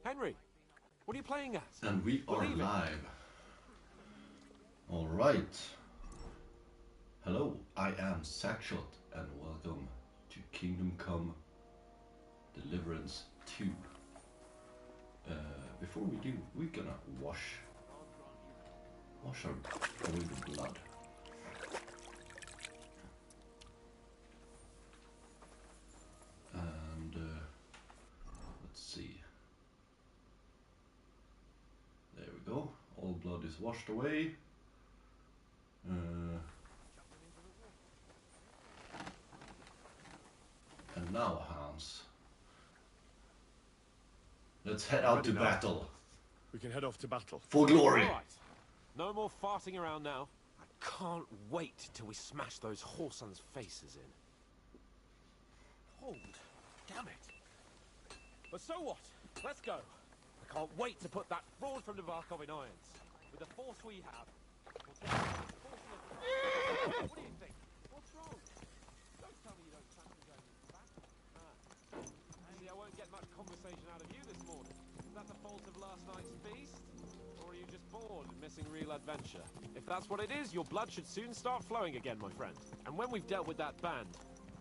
Henry, what are you playing at? And we are live. Alright. Hello, I am Sackshot and welcome to Kingdom Come Deliverance 2. Before we do, we're gonna wash our away the blood. And let's see. There we go. All blood is washed away. And now, Hans, let's head out to battle. We can head off to battle. For glory! All right. No more farting around now. I can't wait till we smash those whoresons' faces in. Hold. Damn it. But so what? Let's go. I can't wait to put that fraud from Dvarkov in irons. With the force we have, we'll take this force of the... What do you think? What's wrong? Don't tell me you don't fancy going into battle. See, I won't get much conversation out of you this morning. Is that the fault of last night's feast? Or are you just bored and missing real adventure? If that's what it is, your blood should soon start flowing again, my friend. And when we've dealt with that band,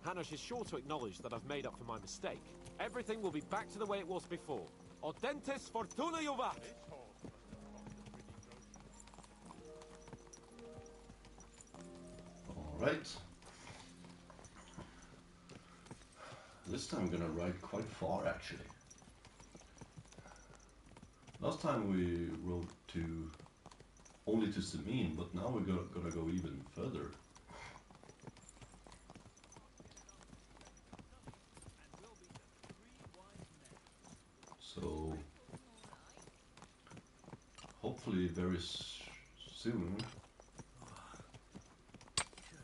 Hanush is sure to acknowledge that I've made up for my mistake. Everything will be back to the way it was before. Audentes fortuna juvat! Alright. This time I'm gonna ride quite far actually. Last time we rode only to Semin, but now we're gonna go even further. So hopefully very soon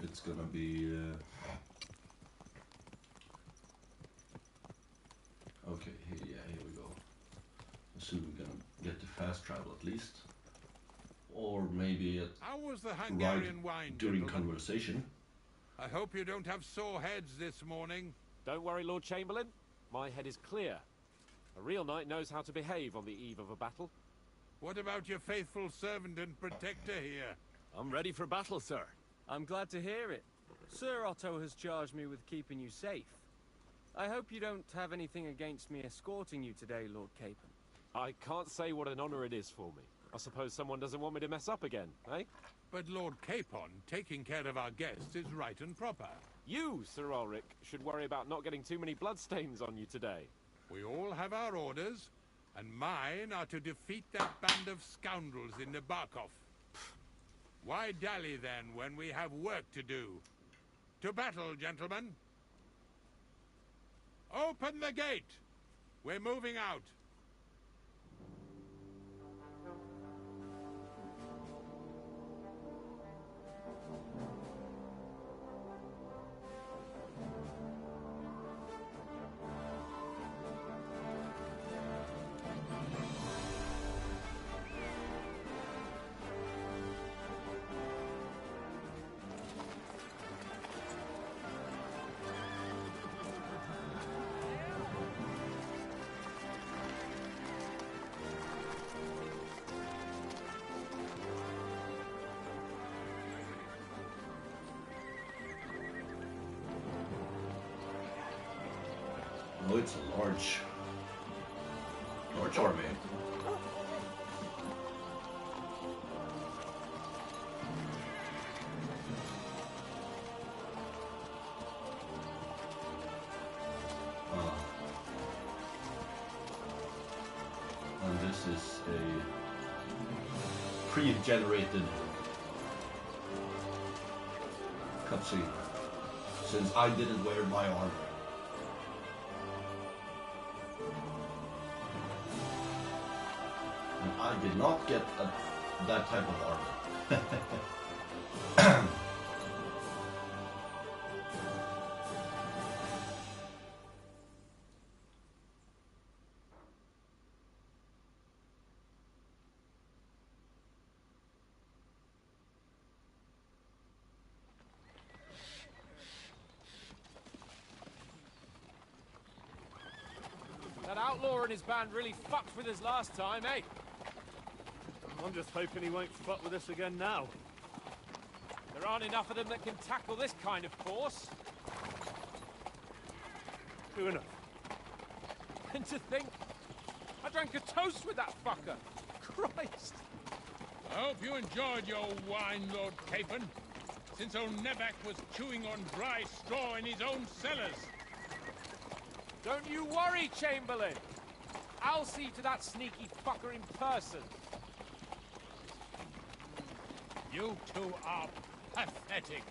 it's gonna be okay. Here we go. Soon we're gonna get to fast travel at least, or maybe How was the Hungarian wine during gentlemen? conversation. I hope you don't have sore heads this morning. Don't worry, Lord Chamberlain. My head is clear. A real knight knows how to behave on the eve of a battle. What about your faithful servant and protector here? I'm ready for battle, sir. I'm glad to hear it. Sir Otto has charged me with keeping you safe. I hope you don't have anything against me escorting you today, Lord Capon. I can't say what an honor it is for me. I suppose someone doesn't want me to mess up again, eh? But Lord Capon, taking care of our guests is right and proper. You, Sir Ulrich, should worry about not getting too many bloodstains on you today. We all have our orders, and mine are to defeat that band of scoundrels in the Barkov. Why dally then when we have work to do? To battle, gentlemen! Open the gate! We're moving out. Oh, it's a large army. And this is a pre-generated cutscene, since I didn't wear my armor. I did not get that type of armor. That outlaw and his band really fucked with us last time, eh? I'm just hoping he won't fuck with us again now. There aren't enough of them that can tackle this kind of force. True enough. And to think, I drank a toast with that fucker. Christ. I hope you enjoyed your wine, Lord Capon, since old Nevac was chewing on dry straw in his own cellars. Don't you worry, Chamberlain. I'll see to that sneaky fucker in person. You two are pathetic.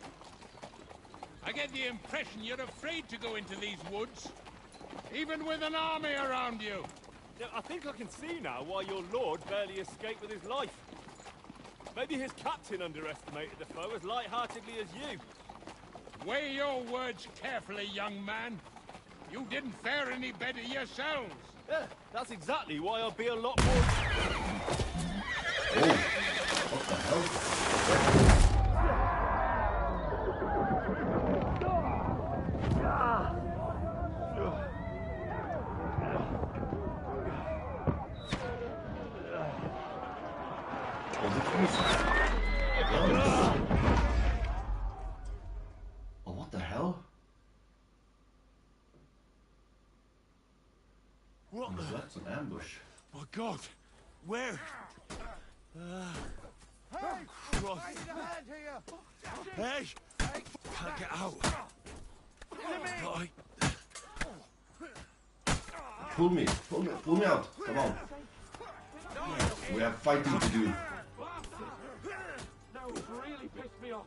I get the impression you're afraid to go into these woods, even with an army around you. Yeah, I think I can see now why your lord barely escaped with his life. Maybe his captain underestimated the foe as light-heartedly as you. Weigh your words carefully, young man. You didn't fare any better yourselves. Yeah, that's exactly why I'll be a lot more... Oh, what the hell? Oh, what the hell? What Oh, that's an ambush. My God! Where? Christ. Hey! Can't get out. Right. Pull me out. Come on. We have fighting to do. No, it's really pissed me off.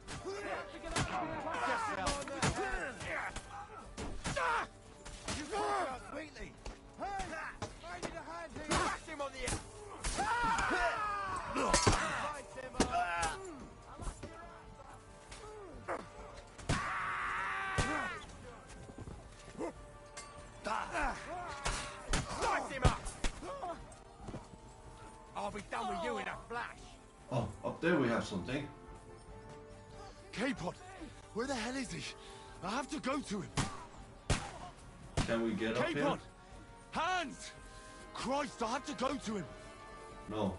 You walked out sweetly. Hey, I need a hand here. Smash him on the head. Fight him up. Slice him up. I'll be done with you in a flash. Oh, up there we have something. Capon! Where the hell is he? I have to go to him. Can we get up here? Capon! Hands! Christ, I have to go to him. No,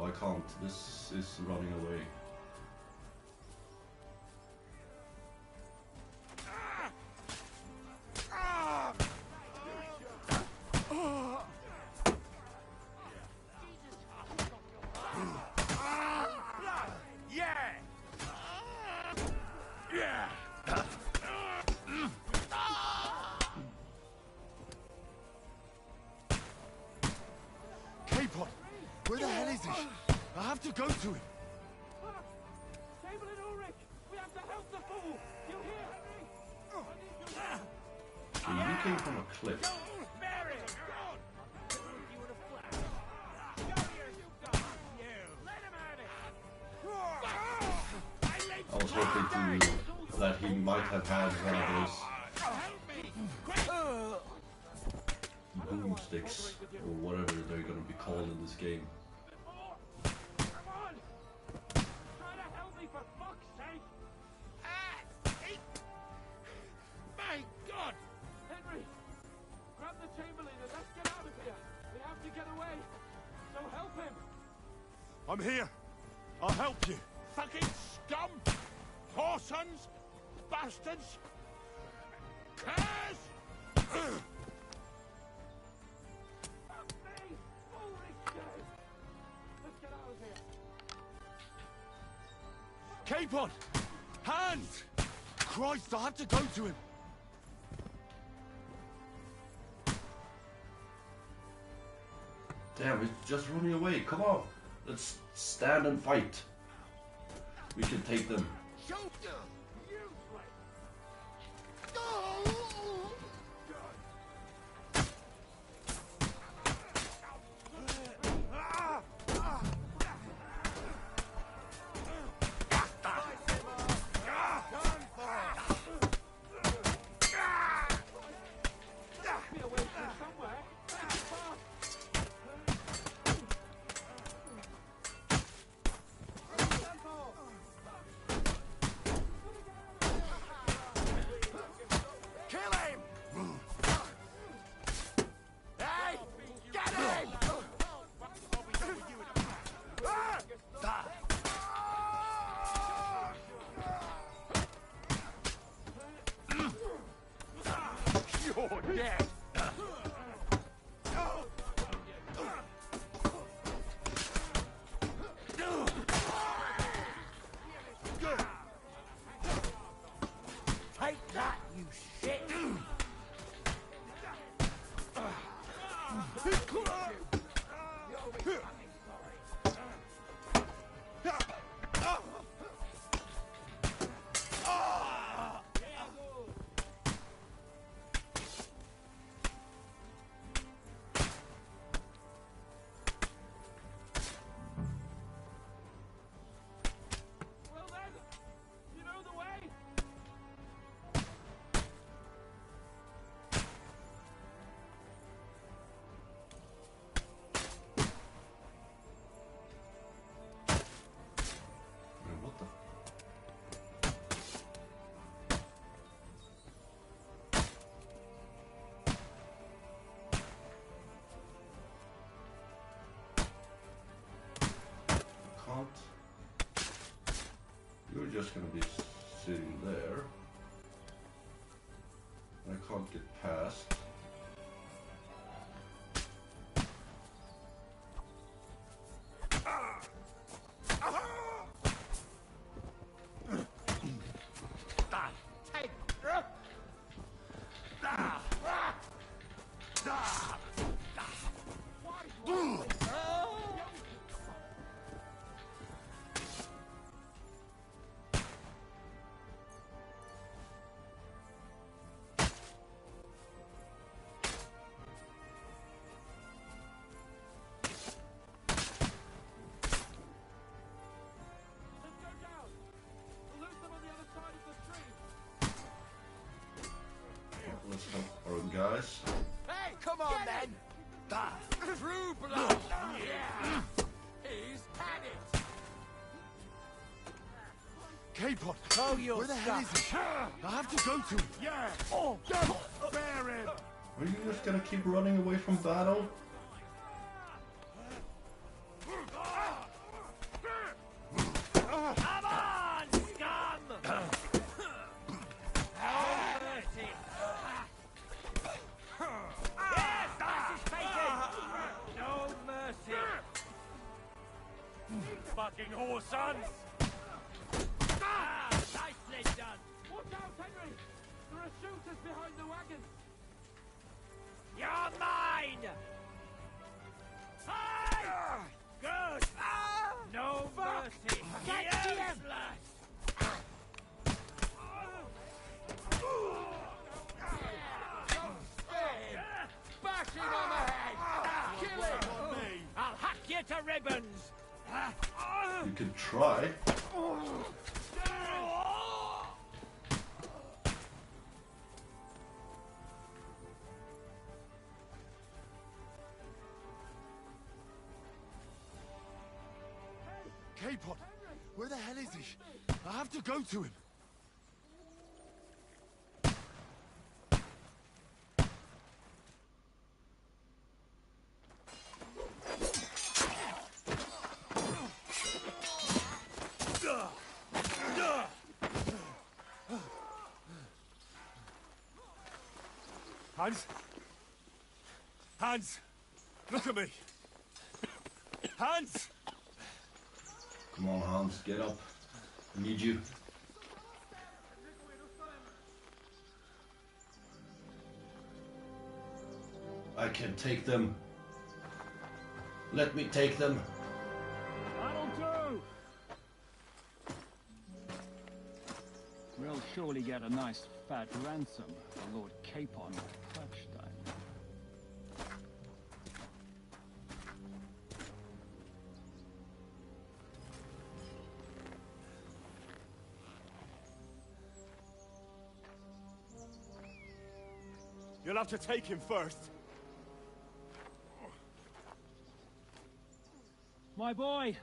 I can't. This is running away. Capon! Where the hell is he? I have to go to him. Chamberlain Ulrich, we have to help the fool. You hear, Henry? You came from a cliff. I was hoping that he might have had one of those boomsticks or whatever they're going to be called in this game. Come on! Try to help me for fuck's sake! My God! Henry! Grab the Chamberlain and let's get out of here! We have to get away! So help him! I'm here. I'll help you. Fucking scum! Whoresons! Bastards! Curs! Fuck me! Ulrich's dead! Let's get out of here! Capon! Hands! Christ, I have to go to him. Damn, it's just running away. Come on. Let's stand and fight. We can take them. Well then, you know the way? What the? Can't. You're just gonna be sitting there. I can't get past. Let's go down. We'll lose them on the other side of the tree. Let's help our guys. Hey, come on then! True blood! Yeah! He's had it! Capon! Oh, your Where the hell is he? I have to go to him. Yeah! Oh, bear him! Are you just gonna keep running away from battle? Come on, scum! Have mercy! Yes, this is taken! No mercy! Fucking whore sons! Nicely done! Watch out, Henry! There are shooters behind the wagon! You're mine! Hey! Good! No mercy! Useless! Bash him on the head! Kill him! I'll hack you to ribbons! You could try. Capon! Where the hell is he? I have to go to him. Hans? Hans! Look at me! Hans! Come on, Hans, get up. I need you. I can take them. Let me take them. That'll do! We'll surely get a nice fat ransom for Lord Capon of Kirkstein. You'll have to take him first. My boy,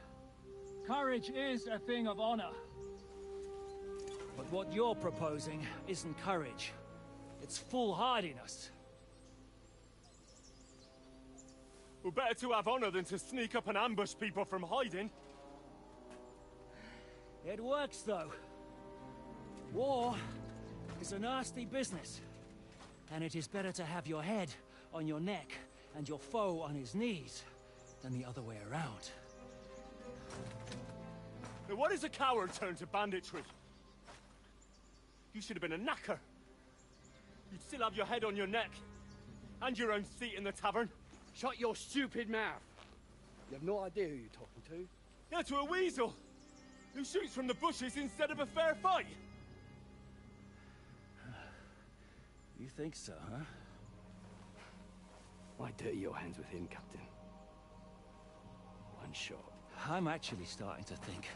courage is a thing of honor. But what you're proposing isn't courage. It's foolhardiness. Well, better to have honor than to sneak up and ambush people from hiding. It works, though. War is a nasty business. And it is better to have your head on your neck and your foe on his knees than the other way around. Now, what is a coward turned to banditry? You should have been a knacker. You'd still have your head on your neck. And your own seat in the tavern. Shut your stupid mouth. You have no idea who you're talking to. Yeah, to a weasel! Who shoots from the bushes instead of a fair fight! You think so, huh? Why dirty your hands with him, Captain? One shot. I'm actually starting to think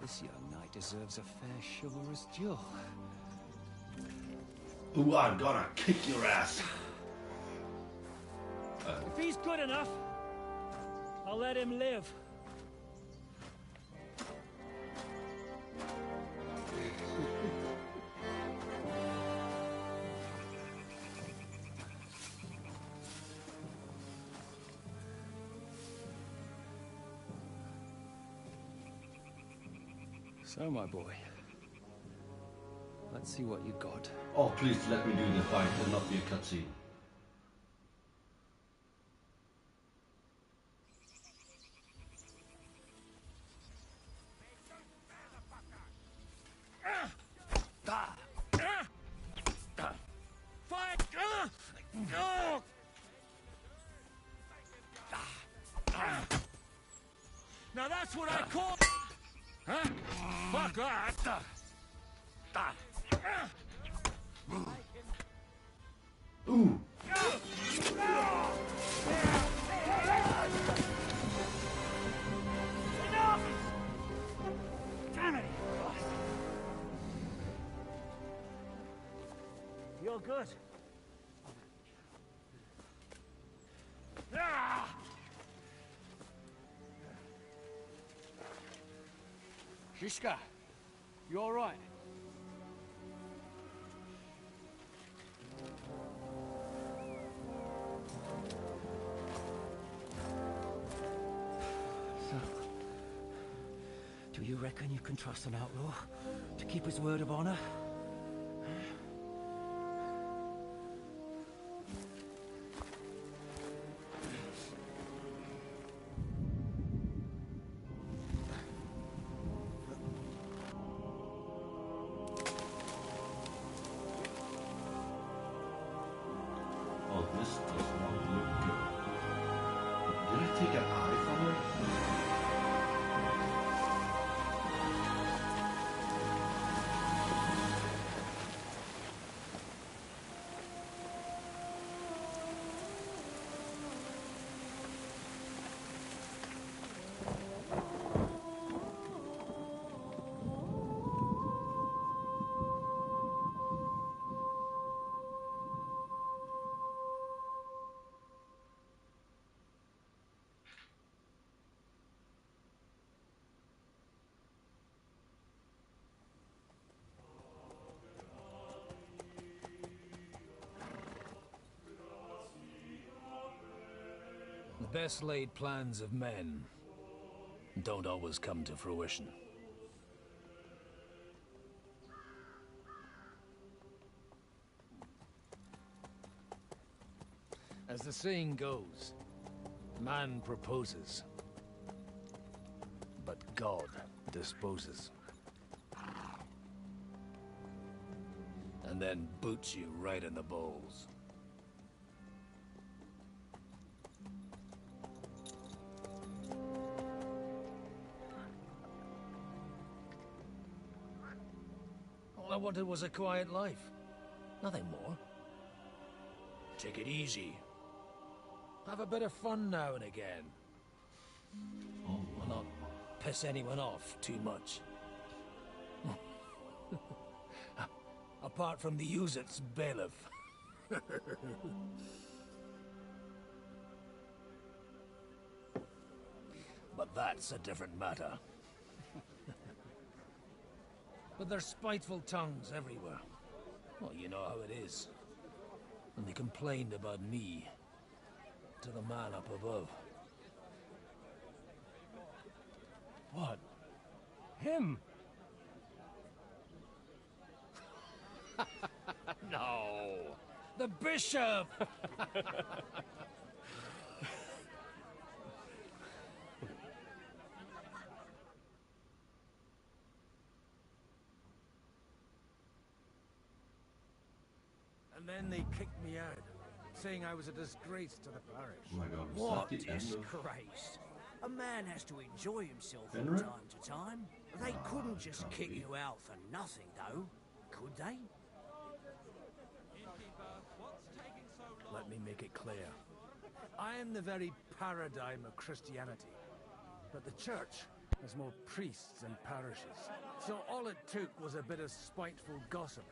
this young knight deserves a fair chivalrous duel. Ooh, I'm gonna kick your ass. If he's good enough, I'll let him live. So, my boy, let's see what you got. Oh, please let me do the fight and not be a cutscene. Now that's what I call... Huh? Fuck that! Ooh. Enough! Damn it! You're good. Shishka, you all right? So, do you reckon you can trust an outlaw to keep his word of honor? Oh, this does not look good. Did I take an eye from her? The best laid plans of men don't always come to fruition. As the saying goes, man proposes, but God disposes. And then boots you right in the balls. All I wanted was a quiet life. Nothing more. Take it easy. Have a bit of fun now and again. Oh, Well, not piss anyone off too much. Apart from the Uzit's bailiff. But that's a different matter. But there's spiteful tongues everywhere. Well, you know how it is. And they complained about me to the man up above. What? Him? No! The bishop! And then they kicked me out. saying I was a disgrace to the parish. Oh my god, was What that the end of... disgrace? A man has to enjoy himself from Henry? time to time. They couldn't just can't kick be. you out for nothing, though, could they? Let me make it clear. I am the very paradigm of Christianity. But the church has more priests than parishes. So all it took was a bit of spiteful gossip.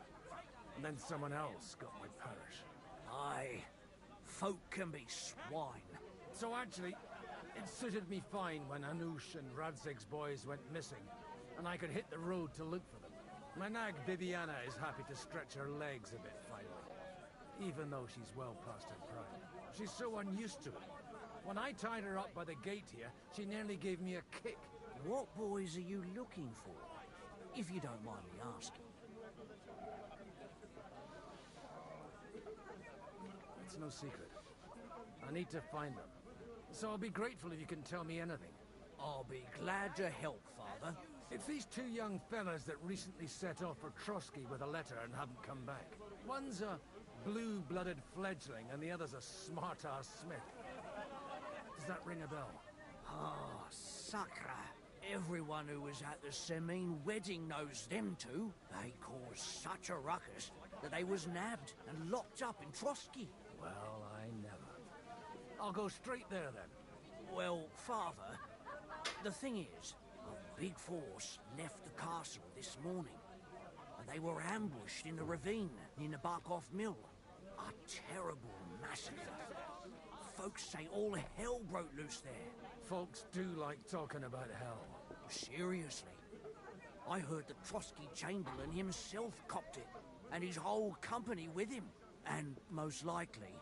And then someone else got my parish. Aye, folk can be swine. So actually, it suited me fine when Anush and Radzig's boys went missing, and I could hit the road to look for them. My nag Bibiana is happy to stretch her legs a bit finally, even though she's well past her prime. She's so unused to it. When I tied her up by the gate here, she nearly gave me a kick. What boys are you looking for, if you don't mind me asking? It's no secret. I need to find them. So I'll be grateful if you can tell me anything. I'll be glad to help, Father. It's these two young fellas that recently set off for Trotsky with a letter and haven't come back. One's a blue-blooded fledgling and the other's a smart-ass smith. Does that ring a bell? Ah, Sakra. Everyone who was at the Semine wedding knows them two. They caused such a ruckus that they was nabbed and locked up in Trotsky. Well, I never. I'll go straight there then. Well, Father, the thing is, a big force left the castle this morning, and they were ambushed in the ravine near the Barkov Mill. A terrible massacre. Folks say all hell broke loose there. Folks do like talking about hell. Seriously. I heard the Trotsky Chamberlain himself copped it, and his whole company with him. And most likely,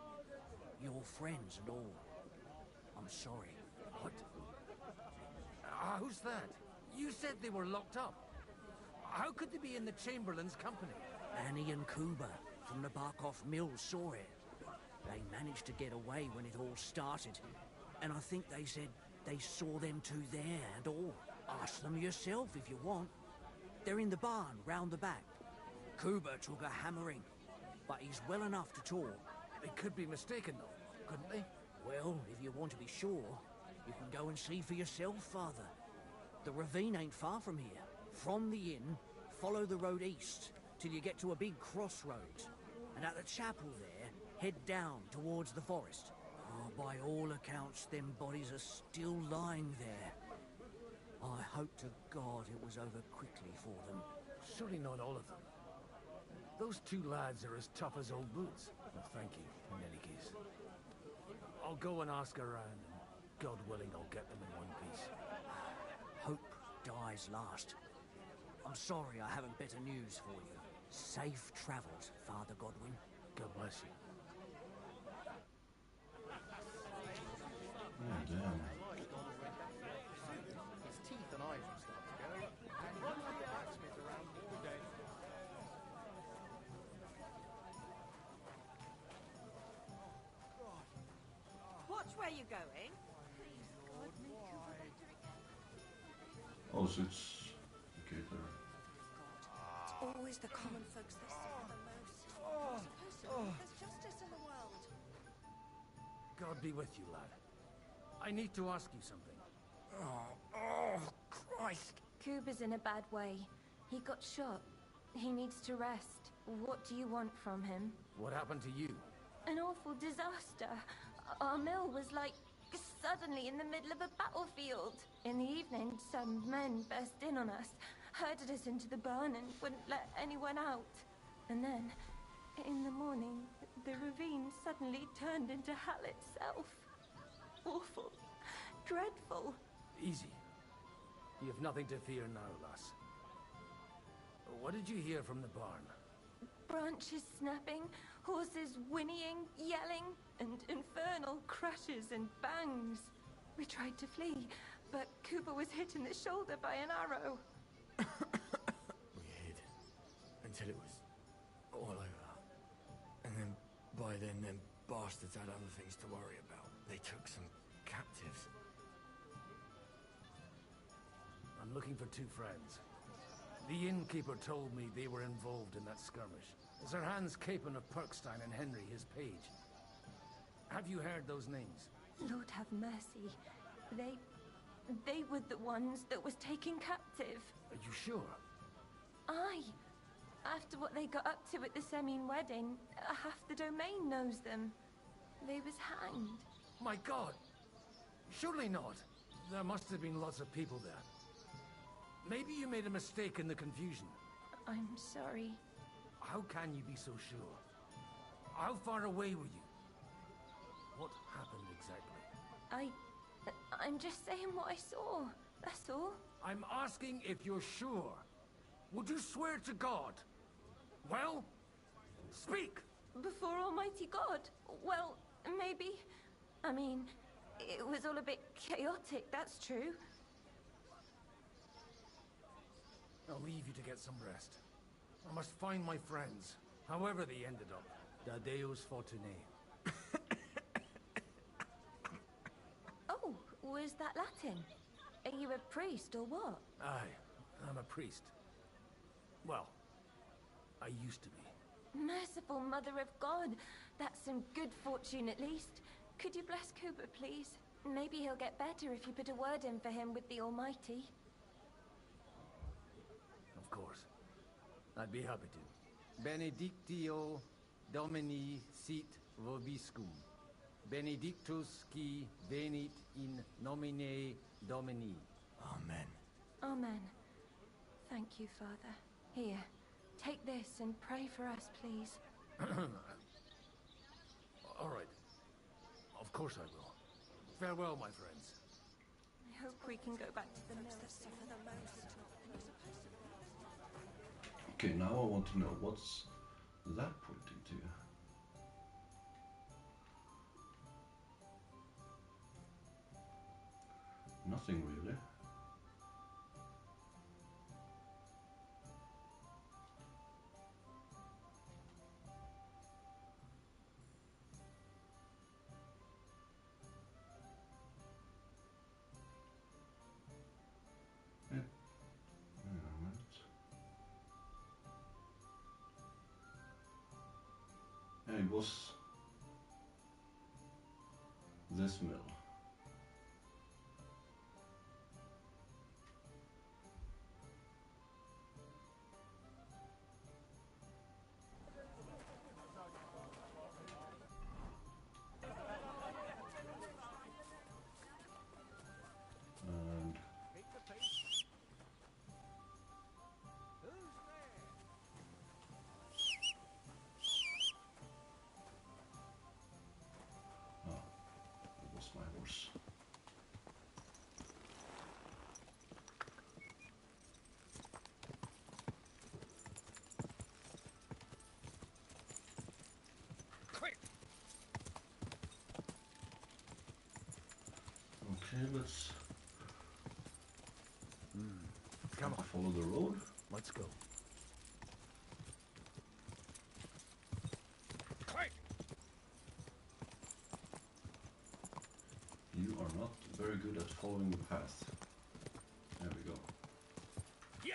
your friends and all. I'm sorry. What? Who's that? You said they were locked up. How could they be in the Chamberlain's company? Annie and Kuba from the Barkov Mill saw it. They managed to get away when it all started. And I think they said they saw them two there and all. Ask them yourself if you want. They're in the barn round the back. Kuba took a hammering, but he's well enough to talk. They could be mistaken though, couldn't they? Well, if you want to be sure, you can go and see for yourself, Father. The ravine ain't far from here. From the inn, follow the road east till you get to a big crossroads. And at the chapel there, head down towards the forest. Oh, by all accounts, them bodies are still lying there. I hope to God it was over quickly for them. Surely not all of them. Those two lads are as tough as old boots. Well, thank you, in any case. I'll go and ask around, and God willing, I'll get them in one piece. Hope dies last. I'm sorry I haven't better news for you. Safe travels, Father Godwin. God bless you. Oh, damn. His teeth and eyes will start to go, and run like a blacksmith around all day. Watch where you're going. Oh, so it's... Okay, there. It's always the common folks that suffer the most. We're supposed to believe there's justice in the world. God be with you, lad. I need to ask you something. Oh, Christ. Kuba's in a bad way. He got shot. He needs to rest. What do you want from him? What happened to you? An awful disaster. Our mill was like suddenly in the middle of a battlefield. In the evening, some men burst in on us, herded us into the barn and wouldn't let anyone out. And then, in the morning, the ravine suddenly turned into hell itself. Awful. Dreadful. Easy. You have nothing to fear now, lass. What did you hear from the barn? Branches snapping, horses whinnying, yelling, and infernal crashes and bangs. We tried to flee, but Kuba was hit in the shoulder by an arrow. We hid until it was all over. And then, by then, them bastards had other things to worry about. They took some captives. I'm looking for two friends. The innkeeper told me they were involved in that skirmish. Sir Hans Capon of Perkstein and Henry, his page. Have you heard those names? Lord have mercy. They were the ones that was taken captive. Are you sure? Aye. After what they got up to at the Semine wedding, half the domain knows them. They was hanged. My God! Surely not. There must have been lots of people there. Maybe you made a mistake in the confusion. I'm sorry. How can you be so sure? How far away were you? What happened exactly? I'm just saying what I saw. That's all. I'm asking if you're sure. Would you swear to God? Well, speak! Before Almighty God? Well, maybe. I mean, it was all a bit chaotic, that's true. I'll leave you to get some rest. I must find my friends, however they ended up. Da Deus Fortunae. Oh, was that Latin? Are you a priest or what? Aye, I'm a priest. Well, I used to be. Merciful Mother of God. That's some good fortune at least. Could you bless Cooper, please? Maybe he'll get better if you put a word in for him with the Almighty. Of course. I'd be happy to. Benedictio Domini sit vobiscum. Benedictus qui venit in nomine Domini. Amen. Amen. Thank you, Father. Here, take this and pray for us, please. All right. Of course I will. Farewell, my friends. I hope we can go back to the mill. Okay, now I want to know what's that pointing to. Nothing really. It was this mill. And that was my horse. Okay, let's Come on, follow the road. let's go. You are not very good at following the path. There we go. Yeah!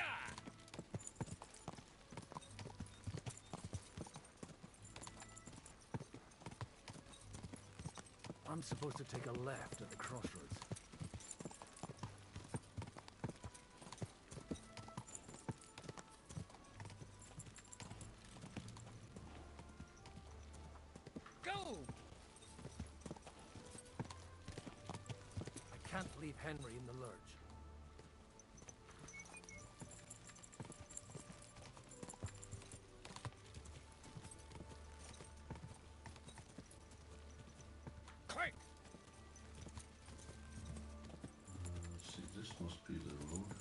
I'm supposed to take a left at the crossroads. Go! I can't leave Henry in the lurch. Let's see, this must be the road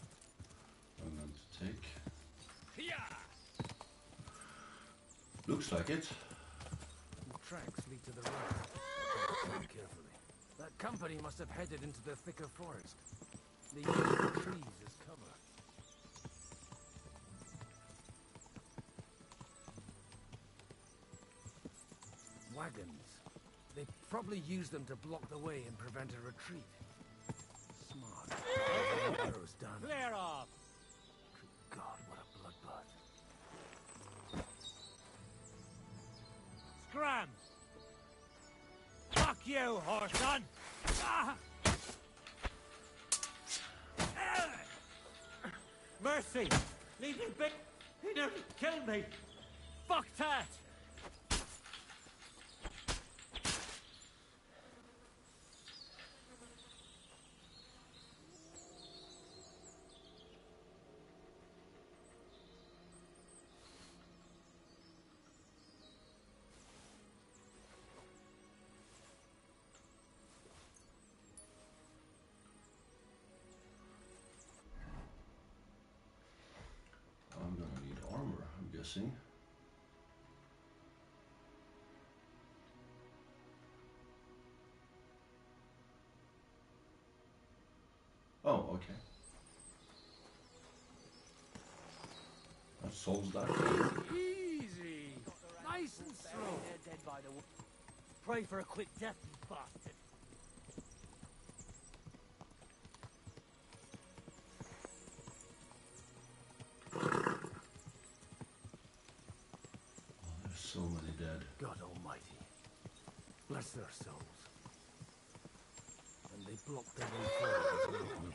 I'm going to take. Looks like it. The tracks lead to the right. Tread carefully. That company must have headed into the thicker forest. They used the trees as cover. Wagons. They probably used them to block the way and prevent a retreat. Smart. Arrows done. Clear off! Good God, what a bloodbath. Scram! Fuck! you, Horson! Mercy! Leave me be! He nearly killed me! Fuck that! I'm gonna need armor, I'm guessing. Oh, okay. That solves that. Easy. Nice and slow. They're dead by the way. Pray for a quick death, you bastard. Oh, there's so many dead. God Almighty. Bless their souls. And they blocked their way forward as well.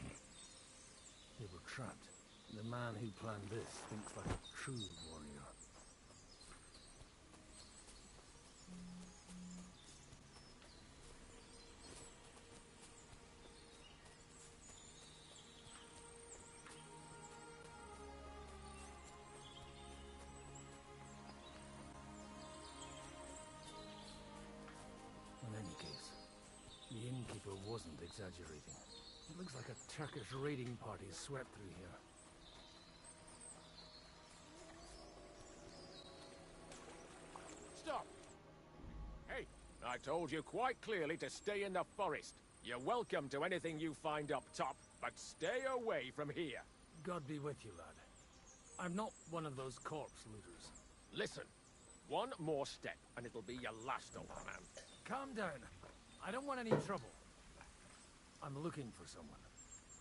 They were trapped. The man who planned this thinks like a true warrior. In any case, the innkeeper wasn't exaggerating. It looks like a Turkish raiding party swept through here. Stop! Hey, I told you quite clearly to stay in the forest. You're welcome to anything you find up top, but stay away from here. God be with you, lad. I'm not one of those corpse looters. Listen, one more step and it'll be your last, old man. Calm down. I don't want any trouble. I'm looking for someone.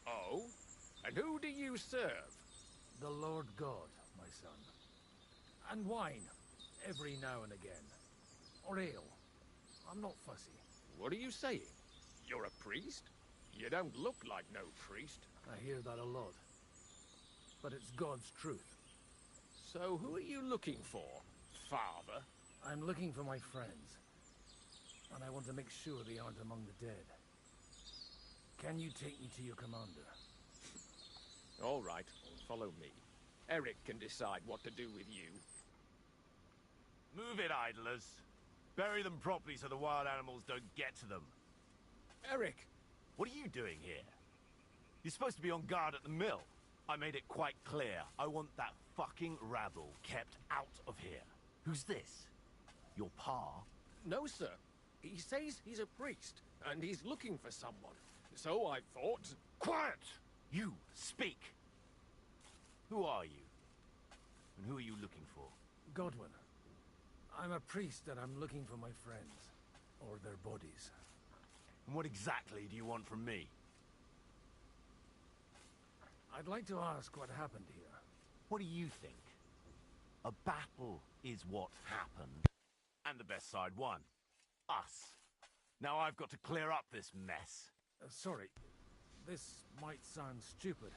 Oh? And who do you serve? The Lord God, my son. And wine, every now and again. Or ale. I'm not fussy. What are you saying? You're a priest? You don't look like no priest. I hear that a lot. But it's God's truth. So who are you looking for, Father? I'm looking for my friends. And I want to make sure they aren't among the dead. Can you take me to your commander? All right, follow me. Eric can decide what to do with you. Move it, idlers. Bury them properly so the wild animals don't get to them. Eric! What are you doing here? You're supposed to be on guard at the mill. I made it quite clear. I want that fucking rabble kept out of here. Who's this? Your pa? No, sir. He says he's a priest, and he's looking for someone. So I thought... Quiet! You, speak! Who are you? And who are you looking for? Godwin. I'm a priest and I'm looking for my friends. Or their bodies. And what exactly do you want from me? I'd like to ask what happened here. What do you think? A battle is what happened. And the best side won. Us. Now I've got to clear up this mess. Sorry. This might sound stupid.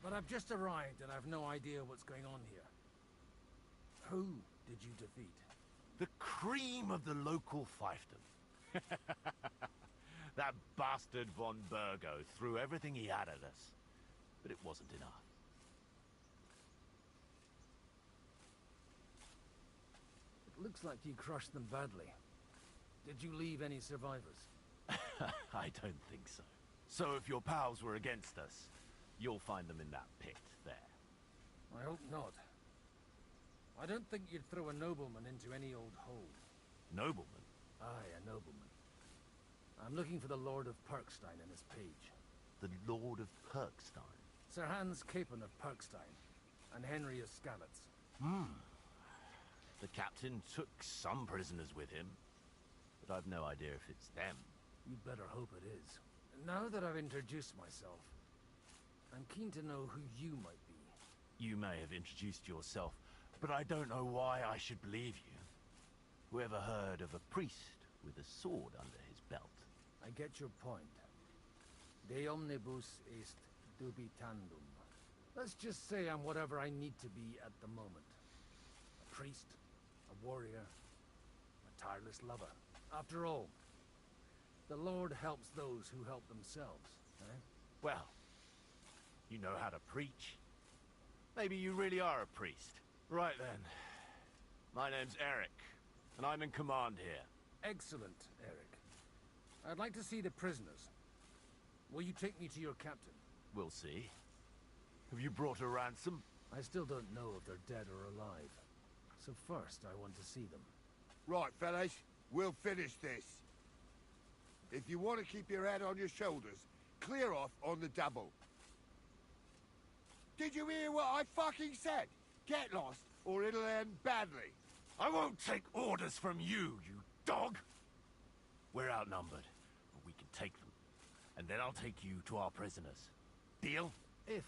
But I've just arrived and I've no idea what's going on here. Who did you defeat? The cream of the local fiefdom. That bastard von Burgo threw everything he had at us. But it wasn't enough. It looks like you crushed them badly. Did you leave any survivors? I don't think so. So if your pals were against us, you'll find them in that pit there. I hope not. I don't think you'd throw a nobleman into any old hole. Nobleman? Aye, a nobleman. I'm looking for the Lord of Perkstein and his page. The Lord of Perkstein? Sir Hans Capon of Perkstein, and Henry of Skalitz. The captain took some prisoners with him, but I've no idea if it's them. You'd better hope it is. Now that I've introduced myself, I'm keen to know who you might be. You may have introduced yourself, but I don't know why I should believe you. Whoever heard of a priest with a sword under his get your point. De omnibus est dubitandum. Let's just say I'm whatever I need to be at the moment. A priest, a warrior, a tireless lover. After all, the Lord helps those who help themselves, eh? Well, you know how to preach. Maybe you really are a priest. Right then. My name's Eric, and I'm in command here. Excellent, Eric. I'd like to see the prisoners. Will you take me to your captain? We'll see. Have you brought a ransom? I still don't know if they're dead or alive. So first, I want to see them. Right, fellas. We'll finish this. If you want to keep your head on your shoulders, clear off on the double. Did you hear what I fucking said? Get lost, or it'll end badly. I won't take orders from you, you dog! We're outnumbered, but we can take them. And then I'll take you to our prisoners. Deal? If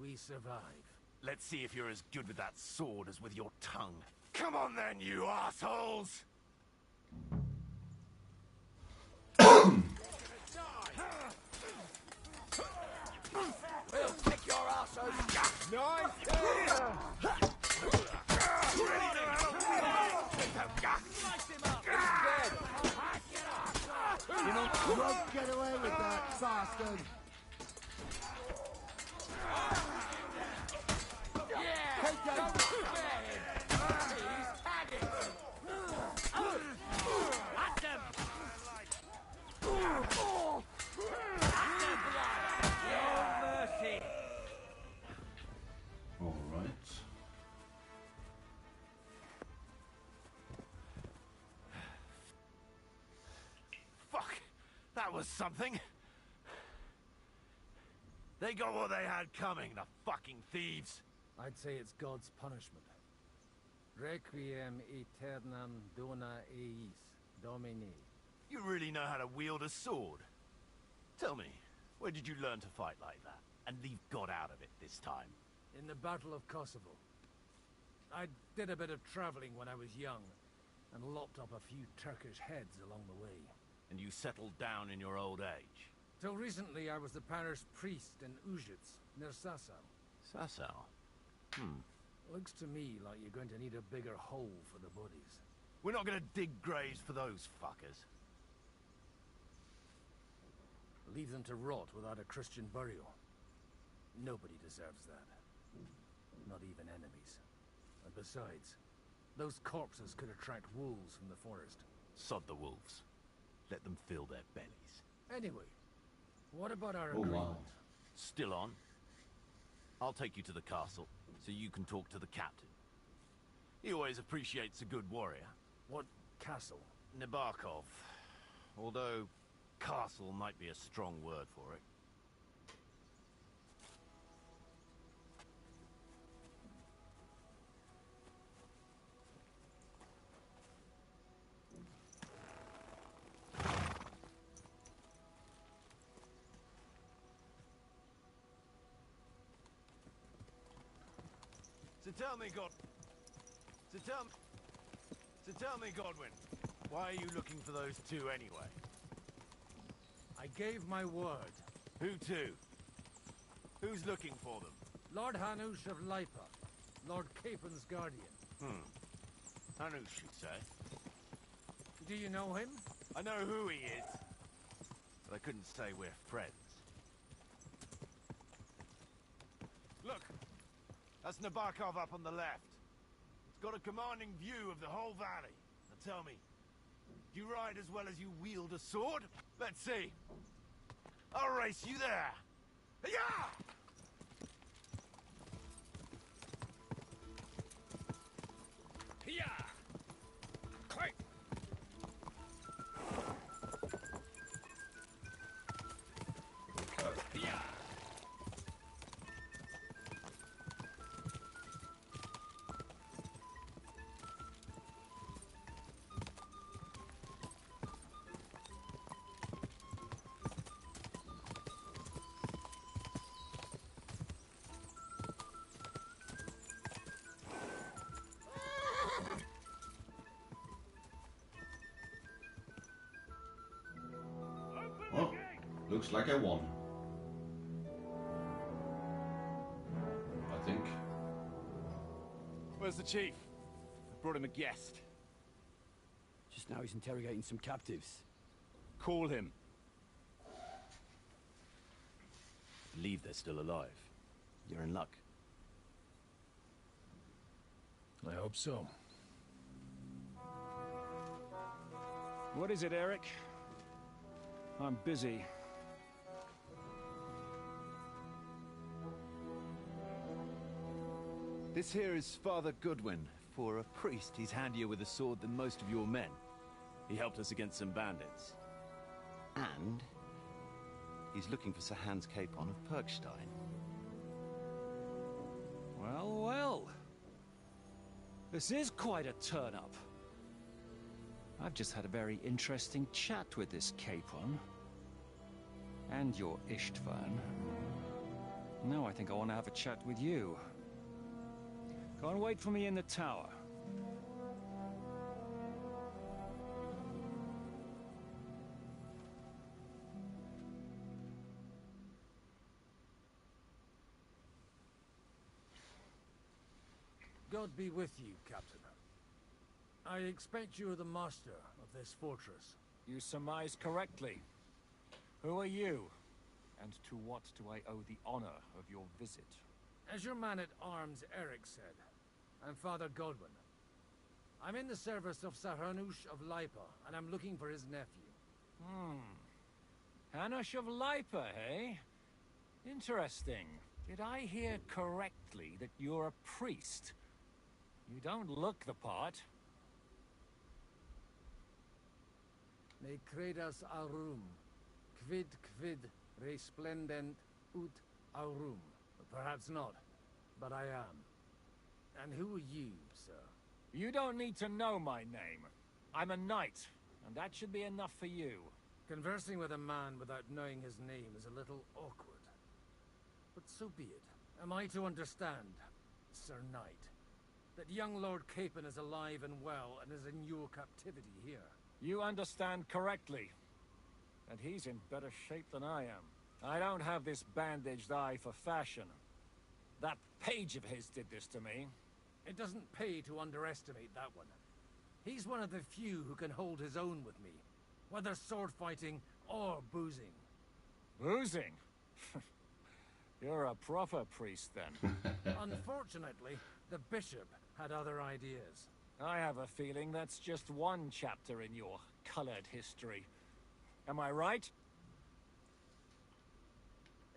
we survive. Let's see if you're as good with that sword as with your tongue. Come on then, you assholes! We'll kick your ass out. Nice! You won't get away with that, bastard! Take them! Alright. Fuck! That was something! They got what they had coming, the fucking thieves! I'd say it's God's punishment. Requiem aeternam dona eis, Domini. You really know how to wield a sword. Tell me, where did you learn to fight like that? And leave God out of it this time? In the Battle of Kosovo. I did a bit of traveling when I was young, and lopped up a few Turkish heads along the way. And you settled down in your old age? Till recently I was the parish priest in Ujits, near Sasau. Sasau? Looks to me like you're going to need a bigger hole for the bodies. We're not gonna dig graves for those fuckers. Leave them to rot without a Christian burial. Nobody deserves that. Not even enemies. And besides, those corpses could attract wolves from the forest. Sod the wolves. Let them fill their bellies. Anyway, what about our Oh, agreement? wow. Still on? I'll take you to the castle, so you can talk to the captain. He always appreciates a good warrior. What castle? Nabokov. Although, castle might be a strong word for it. So tell me, Godwin, why are you looking for those two anyway? I gave my word. Who to? Who's looking for them? Lord Hanush of Lipa, Lord Capen's guardian. Hanush, you say? Do you know him? I know who he is, but I couldn't say we're friends. Look, that's Nabokov up on the left. It's got a commanding view of the whole valley. Now tell me, do you ride as well as you wield a sword? Let's see. I'll race you there. Yeah! Looks like I won. I think. Where's the chief? I brought him a guest. Just now he's interrogating some captives. Call him. Believe they're still alive. You're in luck. I hope so. What is it, Eric? I'm busy. This here is Father Goodwin. For a priest, he's handier with a sword than most of your men. He helped us against some bandits. And he's looking for Sir Hans Capon of Perkstein. Well, well. This is quite a turn-up. I've just had a very interesting chat with this Capon. And your Istvan. Now I think I want to have a chat with you. Go and wait for me in the tower. God be with you, Captain. I expect you are the master of this fortress. You surmise correctly. Who are you? And to what do I owe the honor of your visit? As your man-at-arms Eric said, I'm Father Godwin. I'm in the service of Sir Hanush of Lipa, and I'm looking for his nephew. Hanush of Lipa, eh? Interesting. Did I hear correctly that you're a priest? You don't look the part. Ne credas aurum, quid resplendent ut aurum. Perhaps not, but I am. And who are you, sir? You don't need to know my name. I'm a knight, and that should be enough for you. Conversing with a man without knowing his name is a little awkward. But so be it. Am I to understand, Sir Knight, that young Lord Capon is alive and well and is in your captivity here? You understand correctly. And he's in better shape than I am. I don't have this bandaged eye for fashion. That page of his did this to me. It doesn't pay to underestimate that one. He's one of the few who can hold his own with me, whether sword fighting or boozing. Boozing? You're a proper priest, then. Unfortunately, the bishop had other ideas. I have a feeling that's just one chapter in your colored history. Am I right?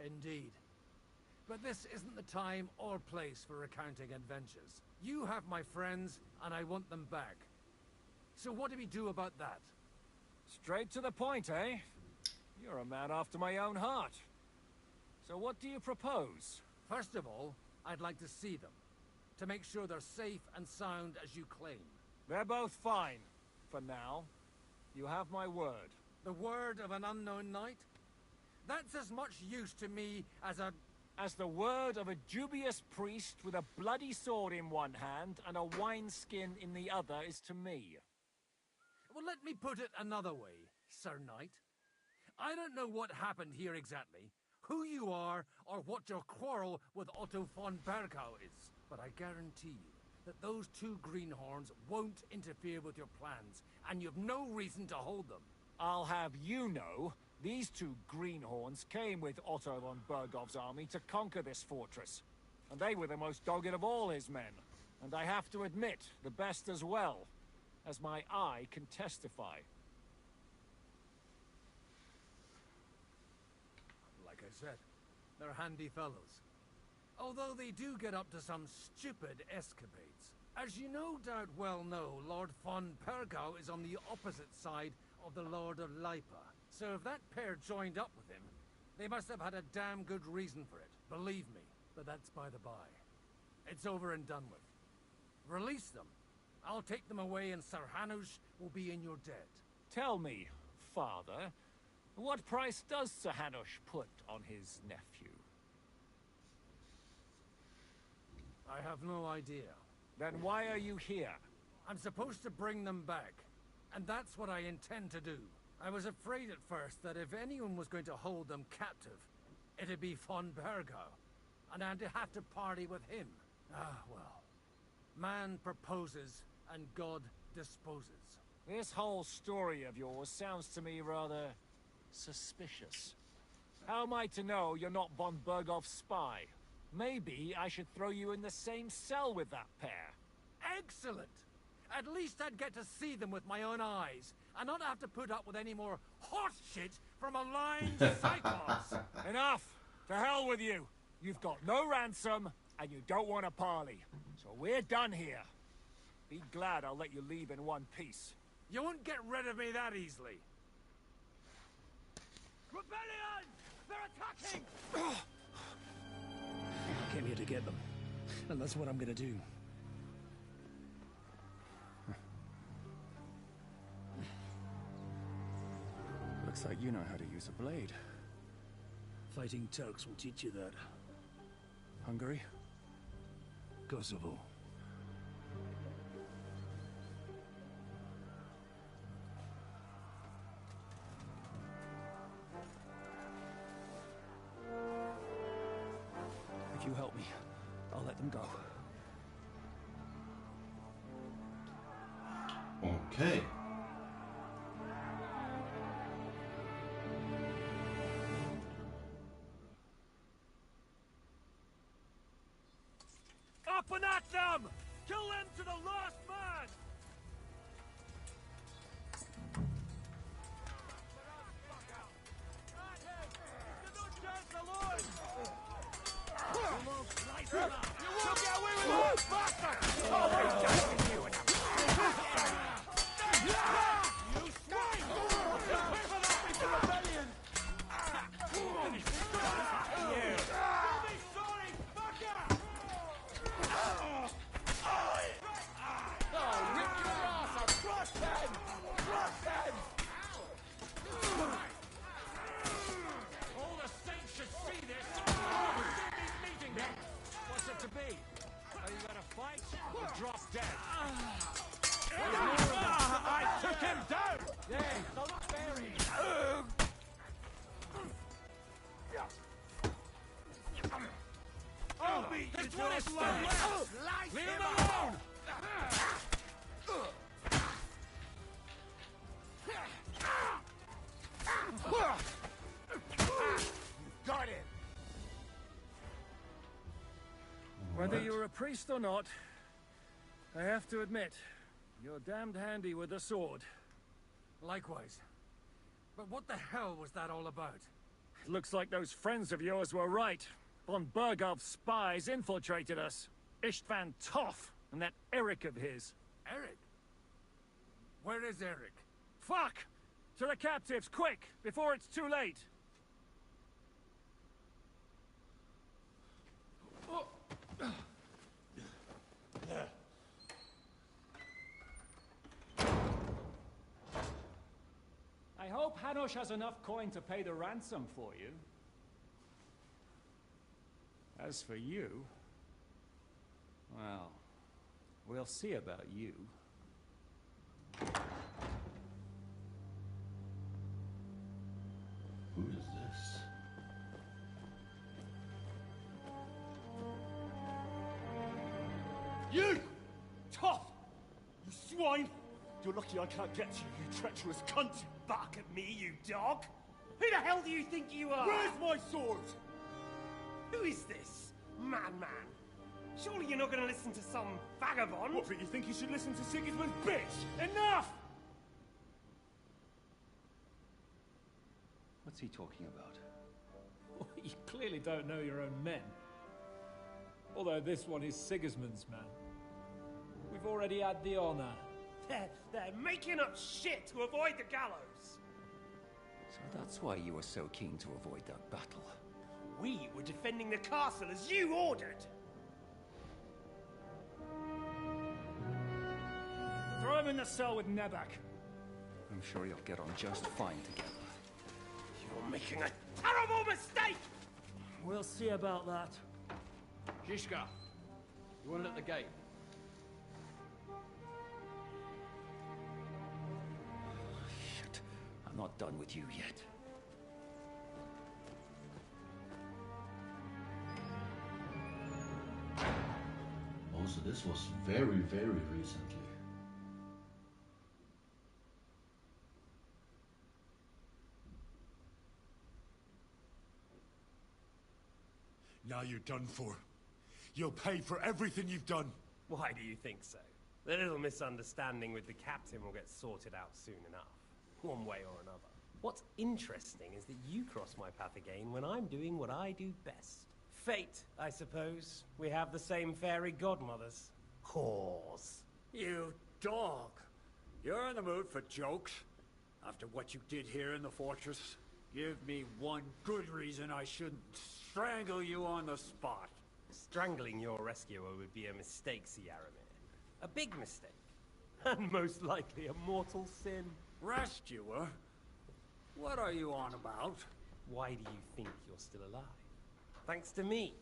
Indeed. But this isn't the time or place for recounting adventures. You have my friends, and I want them back. So what do we do about that? Straight to the point, eh? You're a man after my own heart. So what do you propose? First of all, I'd like to see them, to make sure they're safe and sound as you claim. They're both fine, for now. You have my word. The word of an unknown knight? That's as much use to me as the word of a dubious priest with a bloody sword in one hand and a wineskin in the other is to me. Well, let me put it another way, Sir Knight. I don't know what happened here exactly, who you are, or what your quarrel with Otto von Bergau is, but I guarantee you that those two greenhorns won't interfere with your plans, and you've no reason to hold them. I'll have you know, these two greenhorns came with Otto von Bergov's army to conquer this fortress. And they were the most dogged of all his men. And I have to admit, the best as well, as my eye can testify. Like I said, they're handy fellows. Although they do get up to some stupid escapades. As you no doubt well know, Lord von Bergau is on the opposite side of the Lord of Lipa. So if that pair joined up with him, they must have had a damn good reason for it. Believe me, but that's by the by. It's over and done with. Release them. I'll take them away and Sir Hanush will be in your debt. Tell me, Father, what price does Sir Hanush put on his nephew? I have no idea. Then why are you here? I'm supposed to bring them back. And that's what I intend to do. I was afraid at first that if anyone was going to hold them captive, it'd be von Bergo, and I'd have to party with him. Ah, well. Man proposes, and God disposes. This whole story of yours sounds to me rather suspicious. How am I to know you're not von Bergov's spy? Maybe I should throw you in the same cell with that pair. Excellent! At least I'd get to see them with my own eyes, and not have to put up with any more horse shit from a lying cyclops. Enough! To hell with you! You've got no ransom, and you don't want a parley. So we're done here. Be glad I'll let you leave in one piece. You won't get rid of me that easily. Rebellion! They're attacking! I came here to get them, and that's what I'm gonna do. Looks like you know how to use a blade. Fighting Turks will teach you that. Hungary? Kosovo. If you help me, I'll let them go. Okay. Up and at them! Kill them to the last man! Whether you're a priest or not, I have to admit, you're damned handy with a sword. Likewise. But what the hell was that all about? It looks like those friends of yours were right. Von Bergov's spies infiltrated us. Istvan Toff and that Eric of his. Eric? Where is Eric? Fuck! To the captives, quick, before it's too late! I hope Hanush has enough coin to pay the ransom for you. As for you, well, we'll see about you. Who is this? You! Tough! You swine! You're lucky I can't get to you, you treacherous cunt! Back at me, you dog! Who the hell do you think you are? Where's my sword? Who is this? Madman. Surely you're not going to listen to some vagabond? What, but you think you should listen to Sigismund's bitch? Enough! What's he talking about? Well, you clearly don't know your own men. Although this one is Sigismund's man. We've already had the honor. They're making up shit to avoid the gallows. So that's why you were so keen to avoid that battle. We were defending the castle as you ordered. Throw him in the cell with Nebak. I'm sure you'll get on just fine together. You're making a terrible mistake! We'll see about that. Zhishka, you want it at the gate? Shit. I'm not done with you yet. Oh, so this was very, very recently. Now you're done for. You'll pay for everything you've done. Why do you think so? The little misunderstanding with the captain will get sorted out soon enough, one way or another. What's interesting is that you cross my path again when I'm doing what I do best. Fate, I suppose. We have the same fairy godmothers. Whores. You dog! You're in the mood for jokes? After what you did here in the fortress? Give me one good reason I shouldn't strangle you on the spot. Strangling your rescuer would be a mistake, Yaramir. A big mistake. And most likely a mortal sin. Rescuer? What are you on about? Why do you think you're still alive? Thanks to me.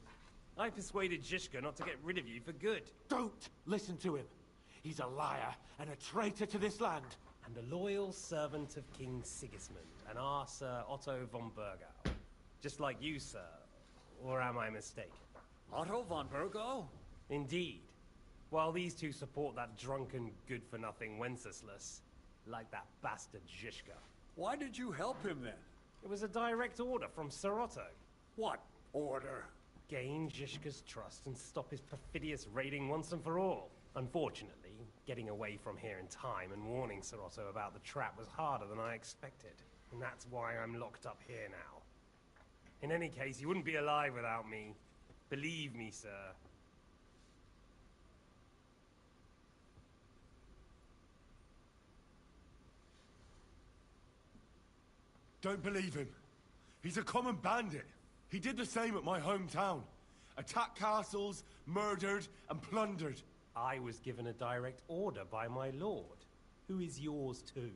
I persuaded Zhishka not to get rid of you for good. Don't listen to him. He's a liar and a traitor to this land. And a loyal servant of King Sigismund and our Sir Otto von Burgau. Just like you, sir. Or am I mistaken? Otto von Burgau? Indeed. While these two support that drunken, good-for-nothing Wenceslas, like that bastard Zhishka. Why did you help him then? It was a direct order from Sir Otto. What order? Gain Zhishka's trust and stop his perfidious raiding once and for all. Unfortunately, getting away from here in time and warning Sir Otto about the trap was harder than I expected. And that's why I'm locked up here now. In any case, you wouldn't be alive without me. Believe me, sir. Don't believe him. He's a common bandit. He did the same at my hometown. Attacked castles, murdered, and plundered. I was given a direct order by my lord, who is yours too.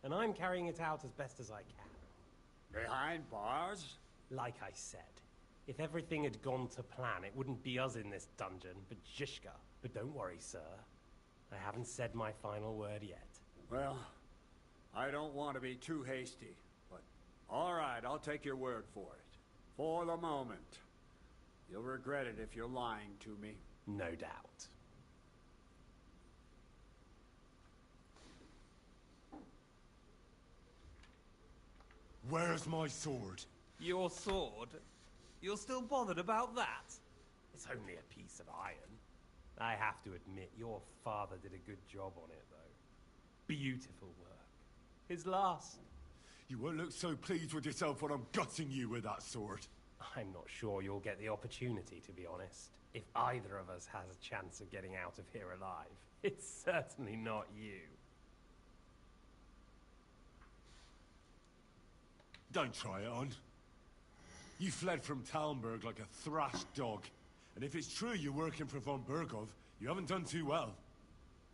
And I'm carrying it out as best as I can. Behind bars? Like I said, if everything had gone to plan, it wouldn't be us in this dungeon, but Zhishka. But don't worry, sir. I haven't said my final word yet. Well, I don't want to be too hasty, but all right, I'll take your word for it. For the moment. You'll regret it if you're lying to me. No doubt. Where's my sword? Your sword? You're still bothered about that? It's only a piece of iron. I have to admit, your father did a good job on it, though. Beautiful work. His last. You won't look so pleased with yourself when I'm gutting you with that sword. I'm not sure you'll get the opportunity, to be honest. If either of us has a chance of getting out of here alive, it's certainly not you. Don't try it on. You fled from Talmberg like a thrashed dog. And if it's true you're working for von Burgov, you haven't done too well.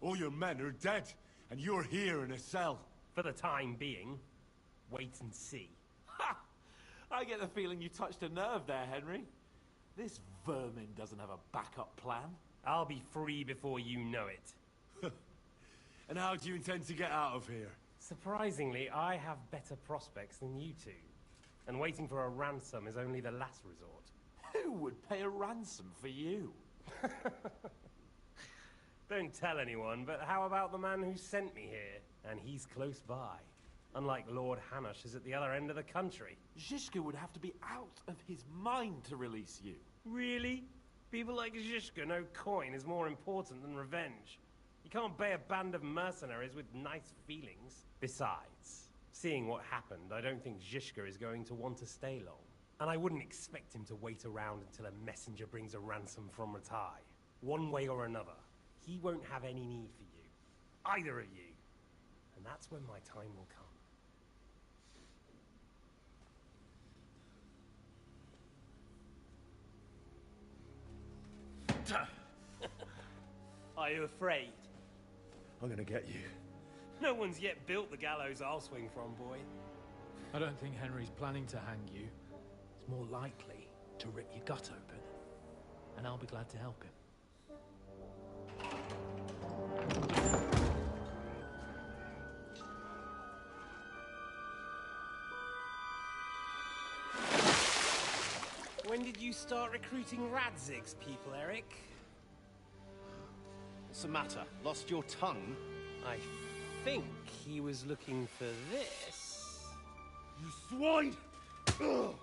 All your men are dead, and you're here in a cell. For the time being, wait and see. Ha! I get the feeling you touched a nerve there, Henry. This vermin doesn't have a backup plan. I'll be free before you know it. And how do you intend to get out of here? Surprisingly, I have better prospects than you two. And waiting for a ransom is only the last resort. Who would pay a ransom for you? Don't tell anyone, but how about the man who sent me here? And he's close by. Unlike Lord Hanush is at the other end of the country. Zhishka would have to be out of his mind to release you. Really? People like Zhishka know coin is more important than revenge. You can't pay a band of mercenaries with nice feelings. Besides, seeing what happened, I don't think Zhishka is going to want to stay long. And I wouldn't expect him to wait around until a messenger brings a ransom from Ratai. One way or another, he won't have any need for you. Either of you. And that's when my time will come. Are you afraid? I'm gonna get you. No one's yet built the gallows I'll swing from, boy. I don't think Henry's planning to hang you. It's more likely to rip your gut open. And I'll be glad to help him. When did you start recruiting Radzig's people, Eric? What's the matter? Lost your tongue? I think he was looking for this. You swine! Ugh.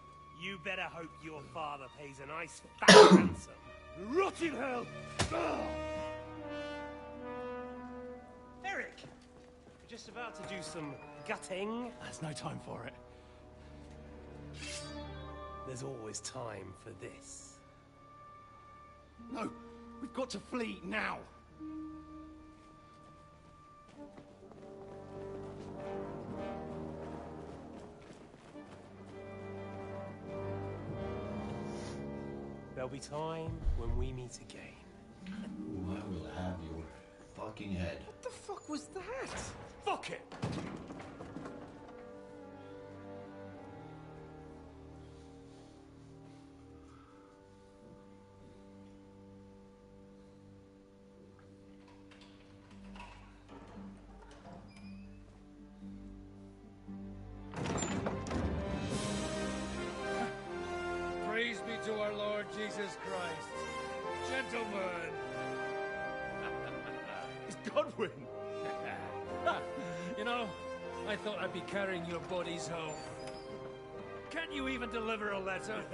You better hope your father pays a nice fat ransom. Rot in hell! Ugh. Eric! We're just about to do some gutting. There's no time for it. There's always time for this. No, we've got to flee now. There'll be time when we meet again. Ooh, I will have your fucking head. What the fuck was that? Fuck it! Praise be to our Lord Jesus Christ. Gentlemen! It's Godwin! You know, I thought I'd be carrying your bodies home. Can't you even deliver a letter?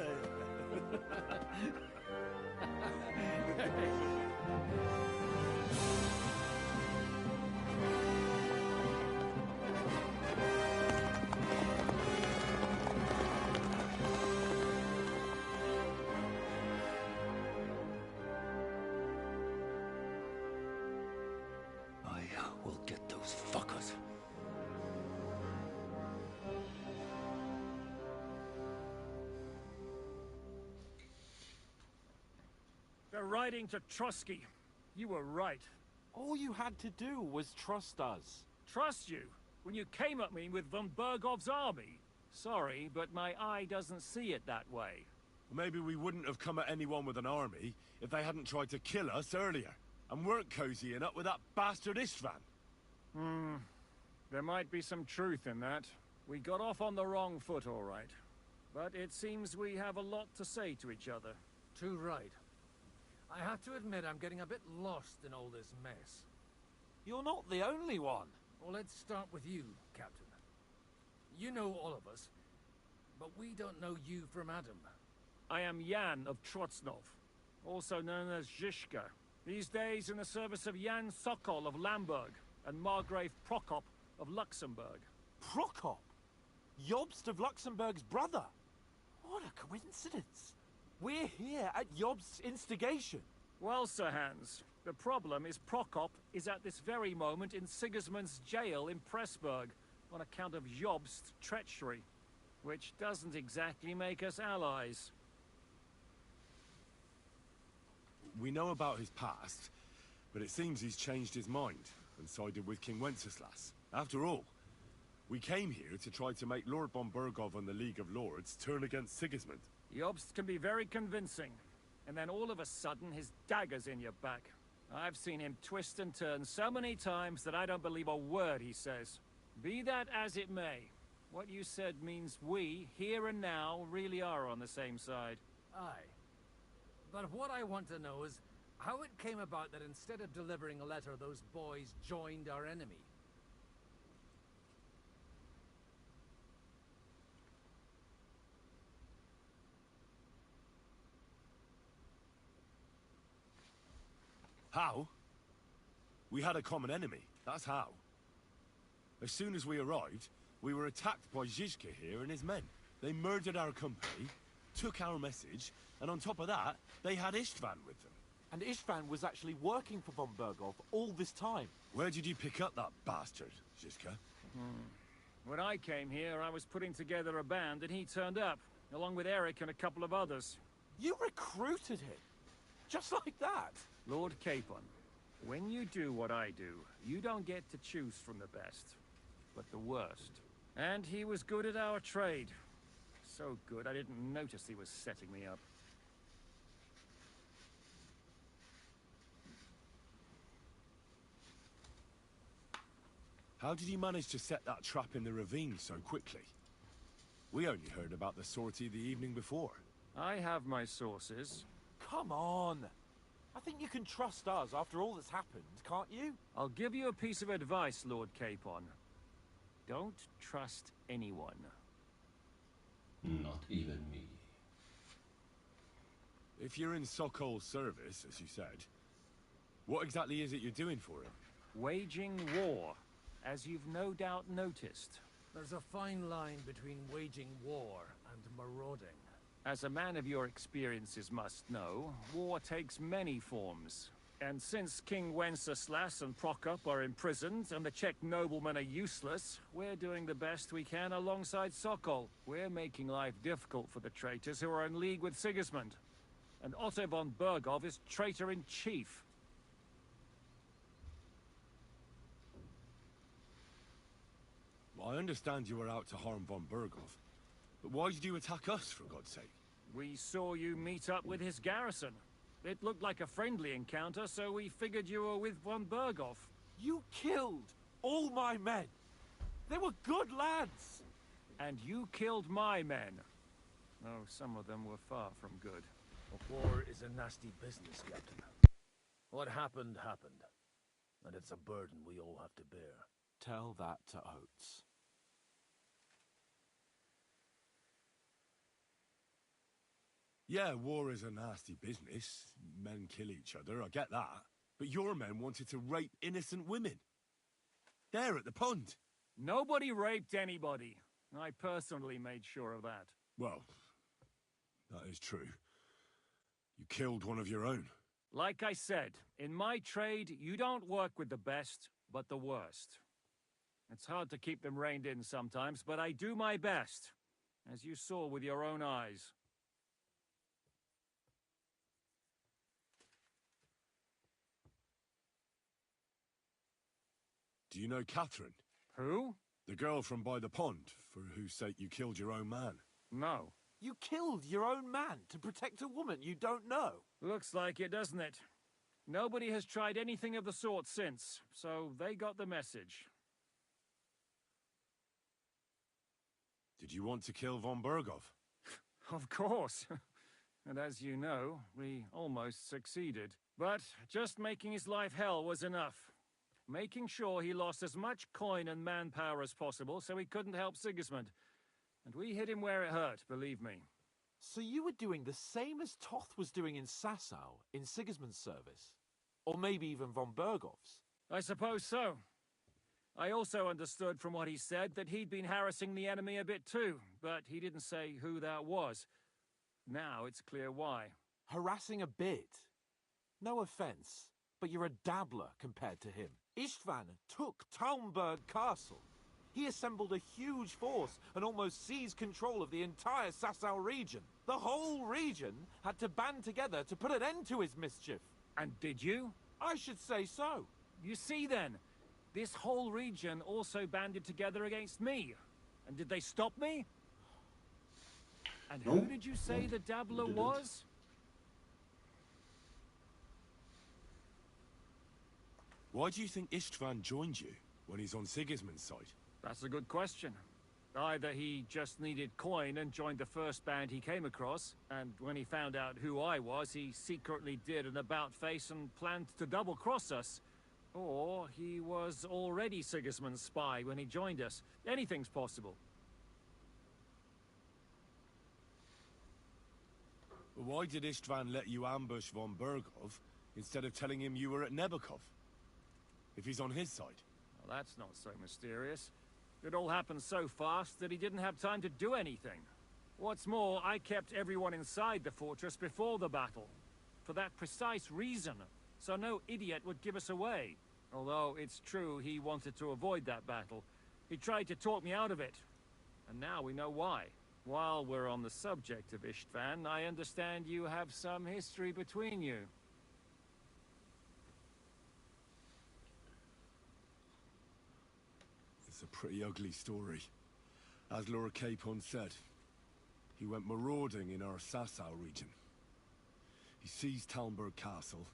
I will get those fuckers. They're riding to Trusky. You were right. All you had to do was trust us. Trust you? When you came at me with von Bergov's army? Sorry, but my eye doesn't see it that way. Maybe we wouldn't have come at anyone with an army if they hadn't tried to kill us earlier, and weren't cozying up with that bastard Istvan. There might be some truth in that. We got off on the wrong foot, all right. But it seems we have a lot to say to each other. Too right. I have to admit I'm getting a bit lost in all this mess. You're not the only one. Well, let's start with you, Captain. You know all of us, but we don't know you from Adam. I am Jan of Trotsnov, also known as Zhishka. These days in the service of Jan Sokol of Lamberg and Margrave Prokop of Luxembourg. Prokop? Jobst of Luxembourg's brother? What a coincidence. We're here at Jobst's instigation. Well, Sir Hans, the problem is Prokop is at this very moment in Sigismund's jail in Pressburg on account of Jobst's treachery, which doesn't exactly make us allies. We know about his past, but it seems he's changed his mind and sided with King Wenceslas. After all, we came here to try to make Lord von Bergov and the League of Lords turn against Sigismund. Jobst can be very convincing, and then all of a sudden his dagger's in your back. I've seen him twist and turn so many times that I don't believe a word he says. Be that as it may, what you said means we, here and now, really are on the same side. Aye. But what I want to know is how it came about that instead of delivering a letter, those boys joined our enemy. How? We had a common enemy, that's how. As soon as we arrived, we were attacked by Zhizka here and his men. They murdered our company, took our message, and on top of that, they had Istvan with them. And Istvan was actually working for von Bergov all this time. Where did you pick up that bastard, Zhizka? When I came here, I was putting together a band, and he turned up, along with Eric and a couple of others. You recruited him? Just like that? Lord Capon, when you do what I do, you don't get to choose from the best, but the worst. And he was good at our trade. So good, I didn't notice he was setting me up. How did you manage to set that trap in the ravine so quickly? We only heard about the sortie the evening before. I have my sources. Come on! I think you can trust us after all that's happened, can't you? I'll give you a piece of advice, Lord Capon. Don't trust anyone. Not even me. If you're in Sokol's service, as you said, what exactly is it you're doing for him? Waging war, as you've no doubt noticed. There's a fine line between waging war and marauding. As a man of your experiences must know, war takes many forms. And since King Wenceslas and Prokop are imprisoned and the Czech noblemen are useless, we're doing the best we can alongside Sokol. We're making life difficult for the traitors who are in league with Sigismund. And Otto von Bergov is traitor-in-chief. Well, I understand you were out to harm von Bergov, but why did you attack us, for God's sake? We saw you meet up with his garrison. It looked like a friendly encounter, so we figured you were with von Bergov. You killed all my men! They were good lads! And you killed my men. Though some of them were far from good. War is a nasty business, Captain. What happened, happened. And it's a burden we all have to bear. Tell that to Oates. Yeah, war is a nasty business. Men kill each other, I get that. But your men wanted to rape innocent women. There at the pond. Nobody raped anybody. I personally made sure of that. Well, that is true. You killed one of your own. Like I said, in my trade, you don't work with the best, but the worst. It's hard to keep them reined in sometimes, but I do my best, as you saw with your own eyes. Do you know Catherine? Who? The girl from by the pond, for whose sake you killed your own man. No. You killed your own man to protect a woman you don't know. Looks like it, doesn't it? Nobody has tried anything of the sort since, so they got the message. Did you want to kill von Bergov? Of course. And as you know, we almost succeeded. But just making his life hell was enough. Making sure he lost as much coin and manpower as possible so he couldn't help Sigismund. And we hit him where it hurt, believe me. So you were doing the same as Toth was doing in Sasau, in Sigismund's service? Or maybe even von Bergov's? I suppose so. I also understood from what he said that he'd been harassing the enemy a bit too, but he didn't say who that was. Now it's clear why. Harassing a bit? No offense, but you're a dabbler compared to him. Istvan took Talmberg Castle. He assembled a huge force and almost seized control of the entire Sasau region. The whole region had to band together to put an end to his mischief. And did you? I should say so. You see then, this whole region also banded together against me. And did they stop me? And who did you say the dabbler was? Why do you think Istvan joined you when he's on Sigismund's side? That's a good question. Either he just needed coin and joined the first band he came across, and when he found out who I was, he secretly did an about-face and planned to double-cross us. Or he was already Sigismund's spy when he joined us. Anything's possible. Why did Istvan let you ambush von Bergov instead of telling him you were at Nebakov? If he's on his side. Well, that's not so mysterious. It all happened so fast that he didn't have time to do anything. What's more, I kept everyone inside the fortress before the battle. For that precise reason, so no idiot would give us away. Although it's true he wanted to avoid that battle. He tried to talk me out of it. And now we know why. While we're on the subject of Istvan, I understand you have some history between you. It's a pretty ugly story. As Lord Capon said, he went marauding in our Sasau region. He seized Talmberg Castle,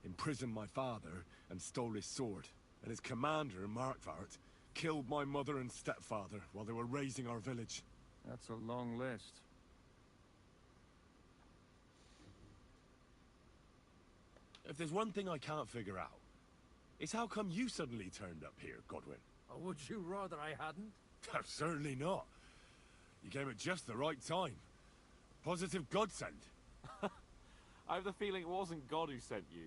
imprisoned my father, and stole his sword. And his commander, Markvart, killed my mother and stepfather while they were raising our village. That's a long list. If there's one thing I can't figure out, it's how come you suddenly turned up here, Godwin? Or would you rather I hadn't? Certainly not. You came at just the right time. Positive godsend. I have the feeling it wasn't God who sent you,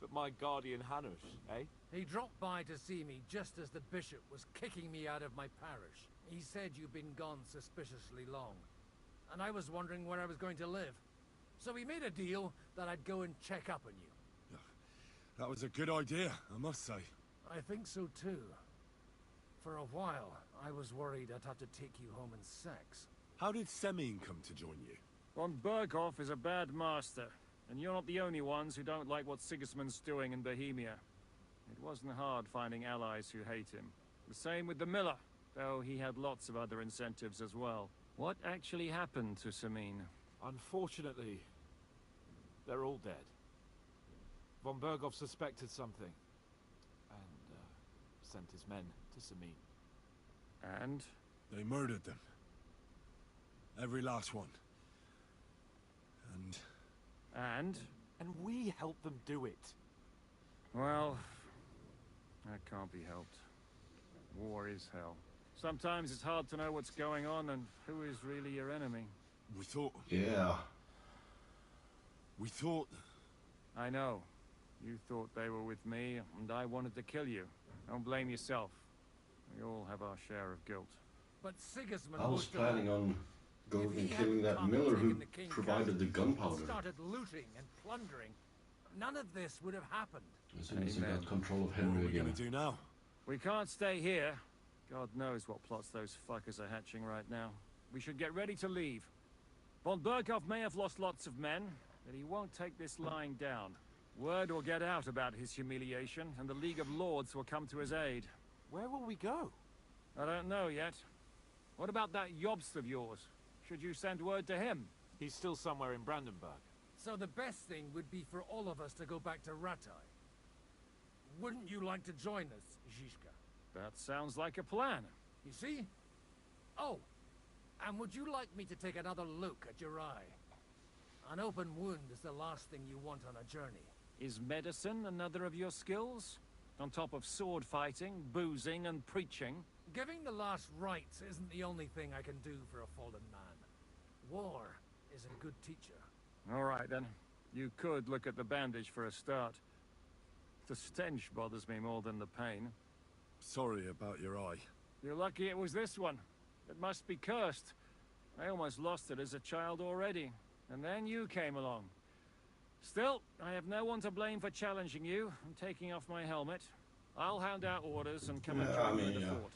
but my guardian Hanush, eh? He dropped by to see me just as the bishop was kicking me out of my parish. He said you'd been gone suspiciously long, and I was wondering where I was going to live. So we made a deal that I'd go and check up on you. That was a good idea, I must say. I think so too. For a while, I was worried I'd have to take you home in sex. How did Semine come to join you? Von Berghoff is a bad master, and you're not the only ones who don't like what Sigismund's doing in Bohemia. It wasn't hard finding allies who hate him. The same with the miller, though he had lots of other incentives as well. What actually happened to Semine? Unfortunately, they're all dead. Von Berghoff suspected something, and sent his men to Semine. And? They murdered them. Every last one. And? And we helped them do it. Well, that can't be helped. War is hell. Sometimes it's hard to know what's going on and who is really your enemy. We thought... Yeah. We thought... I know. You thought they were with me, and I wanted to kill you. Don't blame yourself. We all have our share of guilt. But Sigismund I was planning on going and killing that miller who provided the gunpowder. Started looting and plundering. None of this would have happened. As soon as he got control of Henry again. What are we gonna do now? We can't stay here. God knows what plots those fuckers are hatching right now. We should get ready to leave. Von Berghoff may have lost lots of men, but he won't take this lying down. Word will get out about his humiliation, and the League of Lords will come to his aid. Where will we go? I don't know yet. What about that Jobst of yours? Should you send word to him? He's still somewhere in Brandenburg. So the best thing would be for all of us to go back to Ratai. Wouldn't you like to join us, Zizka? That sounds like a plan. You see? Oh, and would you like me to take another look at your eye? An open wound is the last thing you want on a journey. Is medicine another of your skills? On top of sword fighting, boozing, and preaching? Giving the last rites isn't the only thing I can do for a fallen man. War is a good teacher. All right, then. You could look at the bandage for a start. The stench bothers me more than the pain. Sorry about your eye. You're lucky it was this one. It must be cursed. I almost lost it as a child already. And then you came along. Still, I have no one to blame for challenging you and taking off my helmet. I'll hand out orders and come and join you in the fort.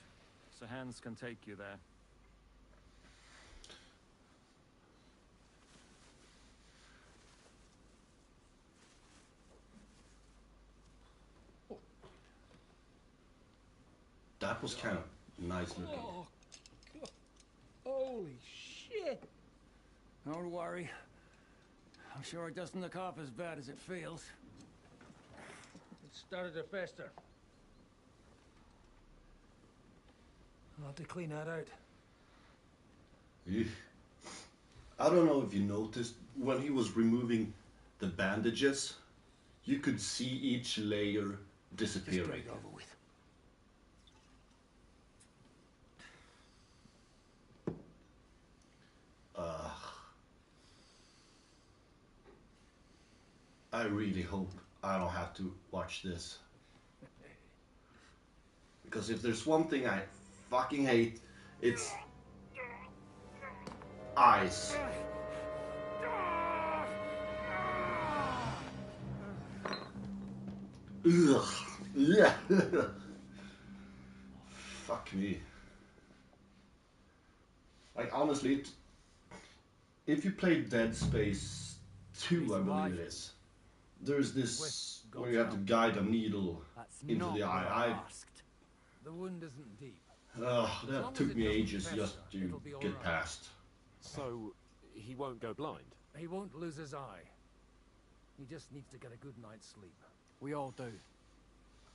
Sir Hans can take you there. That was kind of nice looking. Oh, God. Holy shit! Don't worry. I'm sure it doesn't look half as bad as it feels. It started to fester. I'll have to clean that out. Eugh. I don't know if you noticed, when he was removing the bandages, you could see each layer disappearing. Just get it over with. I really hope I don't have to watch this. Because if there's one thing I fucking hate, it's eyes. Ugh. Yeah. Fuck me. Like honestly, if you play Dead Space 2, I believe it is. There's this where you have to guide a needle into the eye. The wound isn't deep. That took me ages just to get past. So, he won't go blind? He won't lose his eye. He just needs to get a good night's sleep. We all do.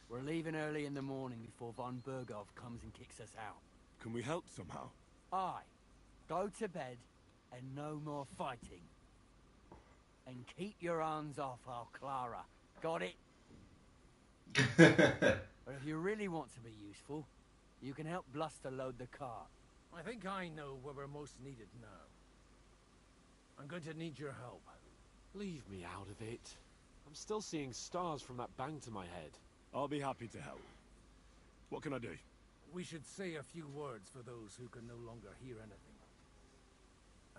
We're leaving early in the morning before Von Berghoff comes and kicks us out. Can we help somehow? Aye. Go to bed and no more fighting. And keep your hands off our Clara. Got it? But if you really want to be useful, you can help Bluster load the cart. I think I know where we're most needed now. I'm going to need your help. Leave me out of it. I'm still seeing stars from that bang to my head. I'll be happy to help. What can I do? We should say a few words for those who can no longer hear anything.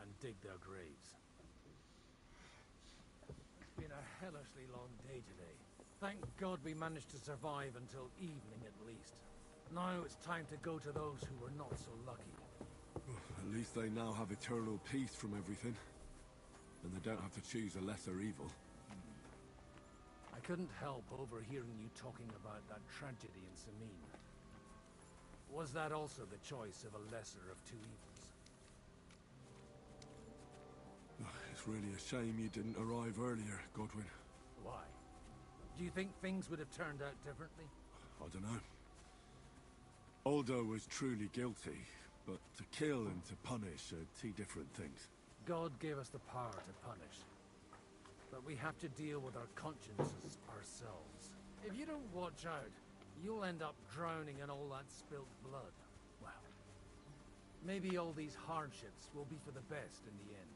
And dig their graves. It's been a hellishly long day today. Thank God we managed to survive until evening at least. Now it's time to go to those who were not so lucky. At least they now have eternal peace from everything. And they don't have to choose a lesser evil. I couldn't help overhearing you talking about that tragedy in Samine. Was that also the choice of a lesser of two evils? It's really a shame you didn't arrive earlier, Godwin. Why? Do you think things would have turned out differently? I don't know. Aldo was truly guilty, but to kill and to punish are two different things. God gave us the power to punish. But we have to deal with our consciences ourselves. If you don't watch out, you'll end up drowning in all that spilt blood. Well, maybe all these hardships will be for the best in the end.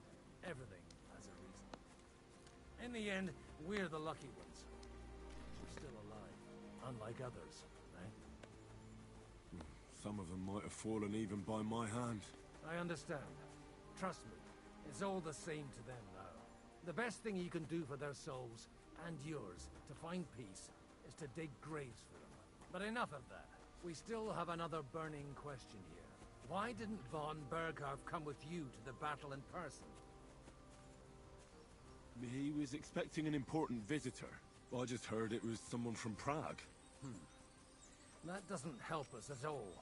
Everything has a reason. In the end, we're the lucky ones. We're still alive, unlike others, eh? Some of them might have fallen even by my hand. I understand. Trust me, it's all the same to them now. The best thing you can do for their souls, and yours, to find peace, is to dig graves for them. But enough of that. We still have another burning question here. Why didn't von Berghoff come with you to the battle in person? He was expecting an important visitor. I just heard it was someone from Prague. That doesn't help us at all.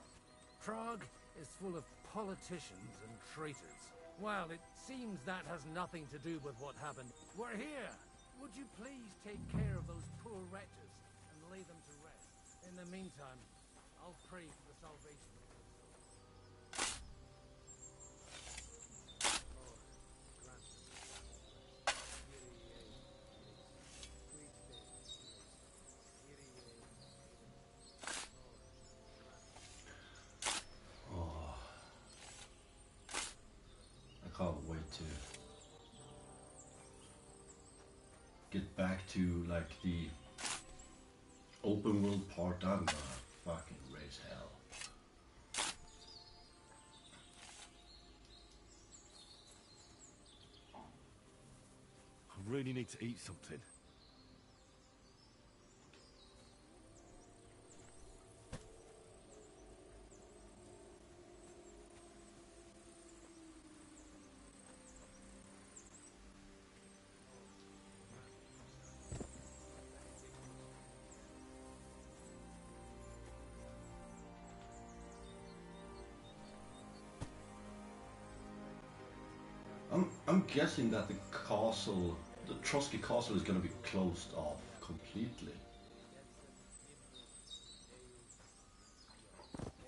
Prague is full of politicians and traitors. Well, it seems that has nothing to do with what happened. We're here! Would you please take care of those poor wretches and lay them to rest? In the meantime, I'll pray for the salvation of their souls. Lord, grant them. Oh, I can't wait to get back to like the open world part. I'm gonna fucking raise hell. I really need to eat something. I'm guessing that the castle, the Trotsky castle, is going to be closed off completely.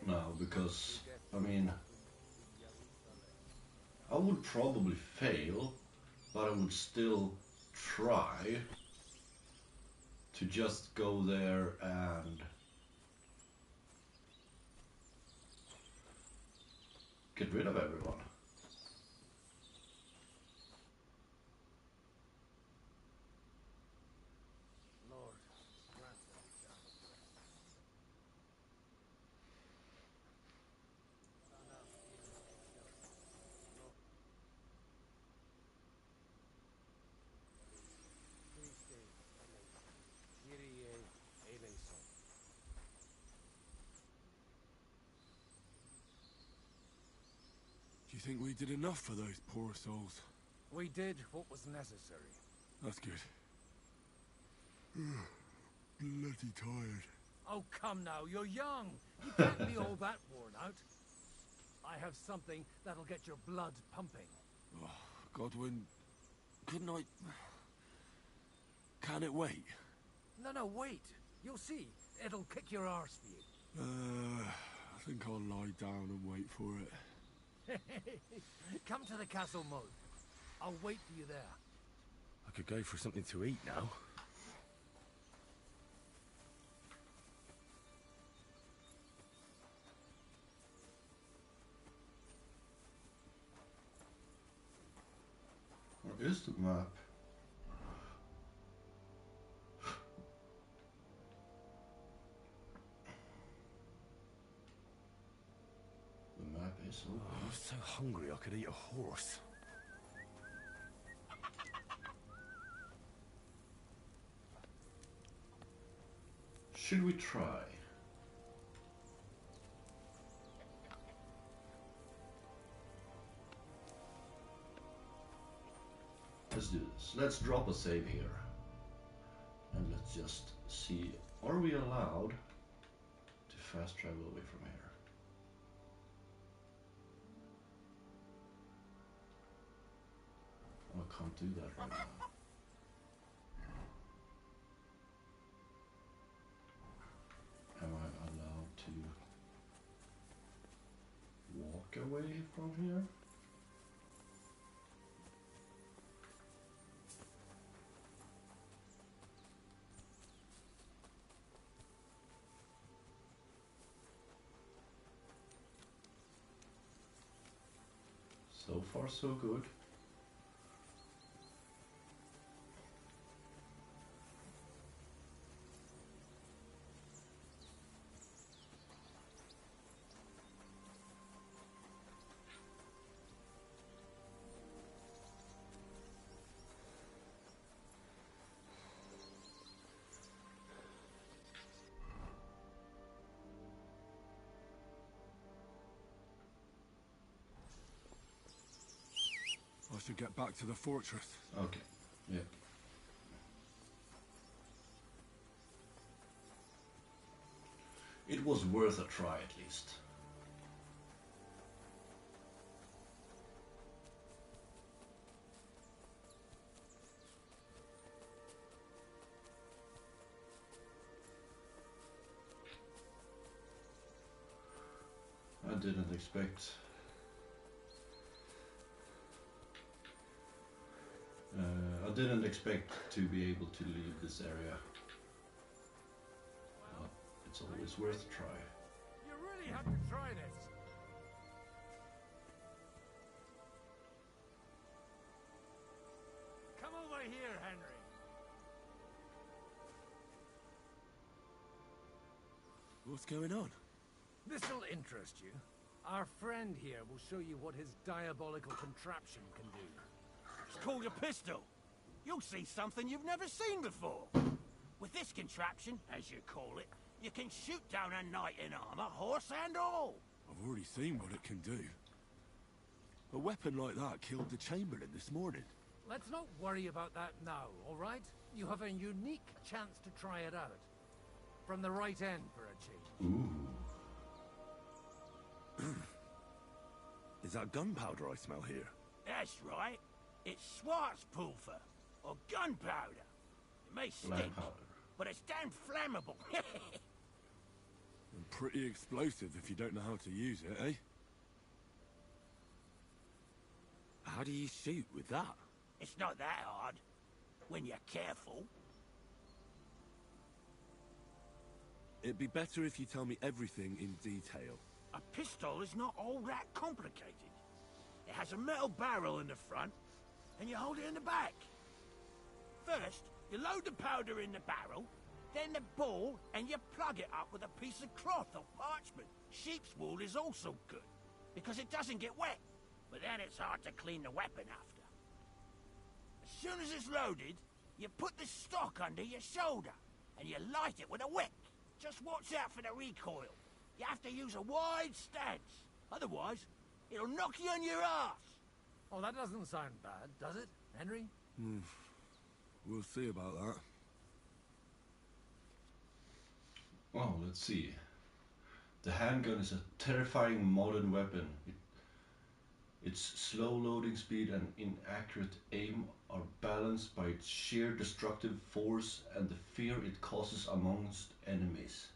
No, because, I mean, I would probably fail, but I would still try to just go there and get rid of everyone. Do you think we did enough for those poor souls? We did what was necessary. That's good. Bloody tired. Oh, come now, you're young. You can't be all that worn out. I have something that'll get your blood pumping. Oh, Godwin, couldn't I... Can it wait? No, wait. You'll see. It'll kick your arse for you. I think I'll lie down and wait for it. Come to the castle moat. I'll wait for you there. I could go for something to eat now. is the map? The map is open. I was so hungry I could eat a horse. Should we try? Let's do this. Let's drop a save here. And let's just see, are we allowed to fast travel away from here? I can't do that right now. Am I allowed to walk away from here? So far, so good. I should get back to the fortress. Okay, yeah. It was worth a try at least. I didn't expect to be able to leave this area. But it's always worth a try. You really have to try this. Come over here, Henry. What's going on? This'll interest you. Our friend here will show you what his diabolical contraption can do. It's called a pistol. You'll see something you've never seen before. With this contraption, as you call it, you can shoot down a knight in armor, horse and all. I've already seen what it can do. A weapon like that killed the Chamberlain this morning. Let's not worry about that now, all right? You have a unique chance to try it out. From the right end, for a change. Ooh. Is that gunpowder I smell here? That's right. It's Schwarzpulver, or gunpowder. It may stink, but it's damn flammable. And pretty explosive if you don't know how to use it, eh? How do you shoot with that? It's not that hard, when you're careful. It'd be better if you tell me everything in detail. A pistol is not all that complicated. It has a metal barrel in the front, and you hold it in the back. First, you load the powder in the barrel, then the ball, and you plug it up with a piece of cloth or parchment. Sheep's wool is also good, because it doesn't get wet, but then it's hard to clean the weapon after. As soon as it's loaded, you put the stock under your shoulder, and you light it with a wick. Just watch out for the recoil. You have to use a wide stance, otherwise it'll knock you on your ass. Oh, that doesn't sound bad, does it, Henry? We'll see about that. Oh, let's see. The handgun is a terrifying modern weapon. Its slow loading speed and inaccurate aim are balanced by its sheer destructive force and the fear it causes amongst enemies.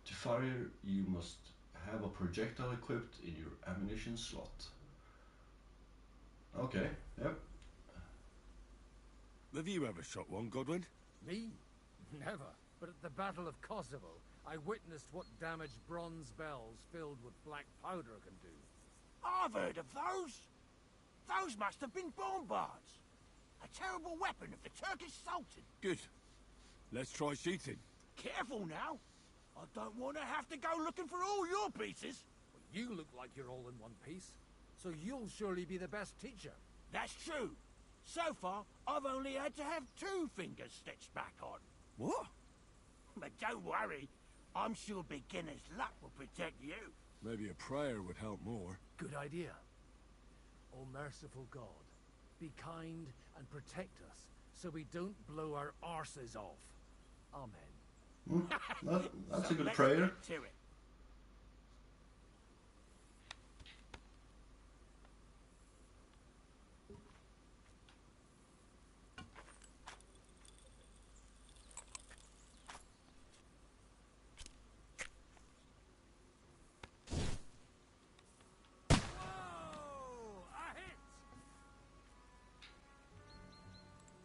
To fire, you must have a projectile equipped in your ammunition slot. Okay, yep. Have you ever shot one, Godwin? Me? Never. But at the Battle of Kosovo, I witnessed what damage bronze bells filled with black powder can do. I've heard of those. Those must have been bombards. A terrible weapon of the Turkish Sultan. Good. Let's try shooting. Careful now. I don't want to have to go looking for all your pieces. Well, you look like you're all in one piece, so you'll surely be the best teacher. That's true. So far, I've only had to have 2 fingers stitched back on. What? But don't worry. I'm sure beginner's luck will protect you. Maybe a prayer would help more. Good idea. O merciful God, be kind and protect us so we don't blow our arses off. Amen. That's So a good let's prayer. get to it.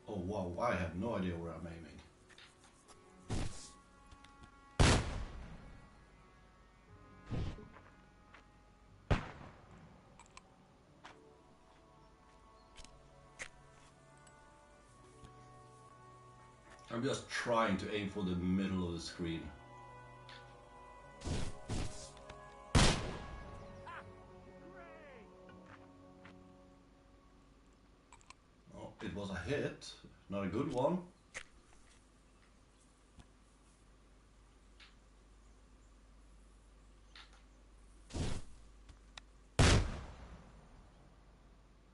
Oh wow, I have no idea where I'm aiming. I'm just trying to aim for the middle of the screen. Oh, it was a hit, not a good one.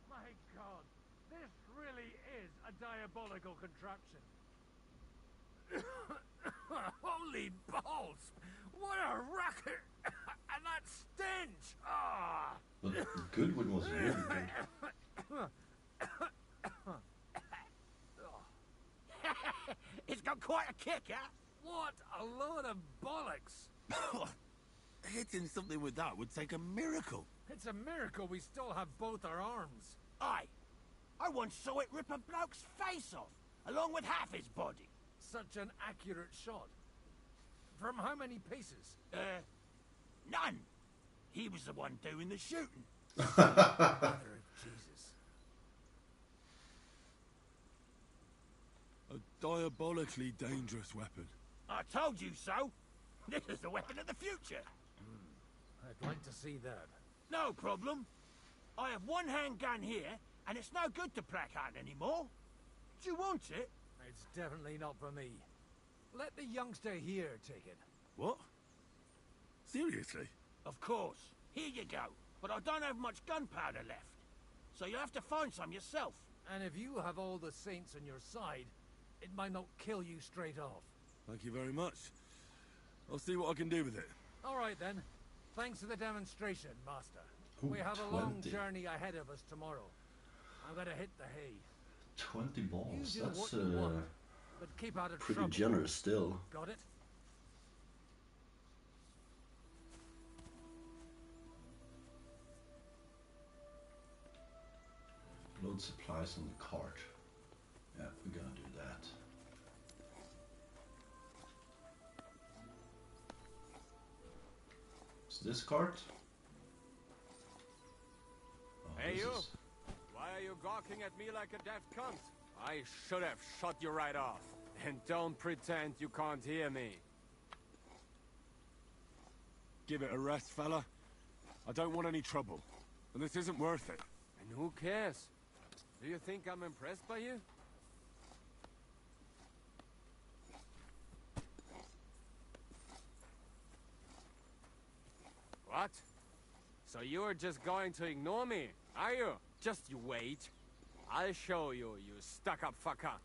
My God, this really is a diabolical contraption. Holy balls! What a racket! And that stench! Ah! But Goodwin was really good. It's got quite a kick, huh? What a load of bollocks! Hitting something with that would take a miracle. It's a miracle we still have both our arms. Aye. I once saw it rip a bloke's face off, along with half his body. Such an accurate shot. From how many paces? None. He was the one doing the shooting. Mother of Jesus. A diabolically dangerous weapon. I told you so. This is the weapon of the future. I'd like to see that. No problem. I have one handgun here, and it's no good to placard anymore. Do you want it? It's definitely not for me. Let the youngster here take it. What? Seriously? Of course. Here you go. But I don't have much gunpowder left. So you have to find some yourself. And if you have all the saints on your side, it might not kill you straight off. Thank you very much. I'll see what I can do with it. All right, then. Thanks for the demonstration, Master. Ooh, We have a long 20. journey ahead of us tomorrow. I'm gonna hit the hay. 20 balls, You do that's what you want, but keep out of pretty trouble. generous still. Got it? Load supplies on the cart. Yeah, we're gonna do that. Is this cart? Oh, Hey, this you! is- Why are you gawking at me like a daft cunt? I should have shot you right off. And don't pretend you can't hear me. Give it a rest, fella. I don't want any trouble. And this isn't worth it. And who cares? Do you think I'm impressed by you? What? So you're just going to ignore me, are you? Just you wait. I'll show you, you stuck-up fucker.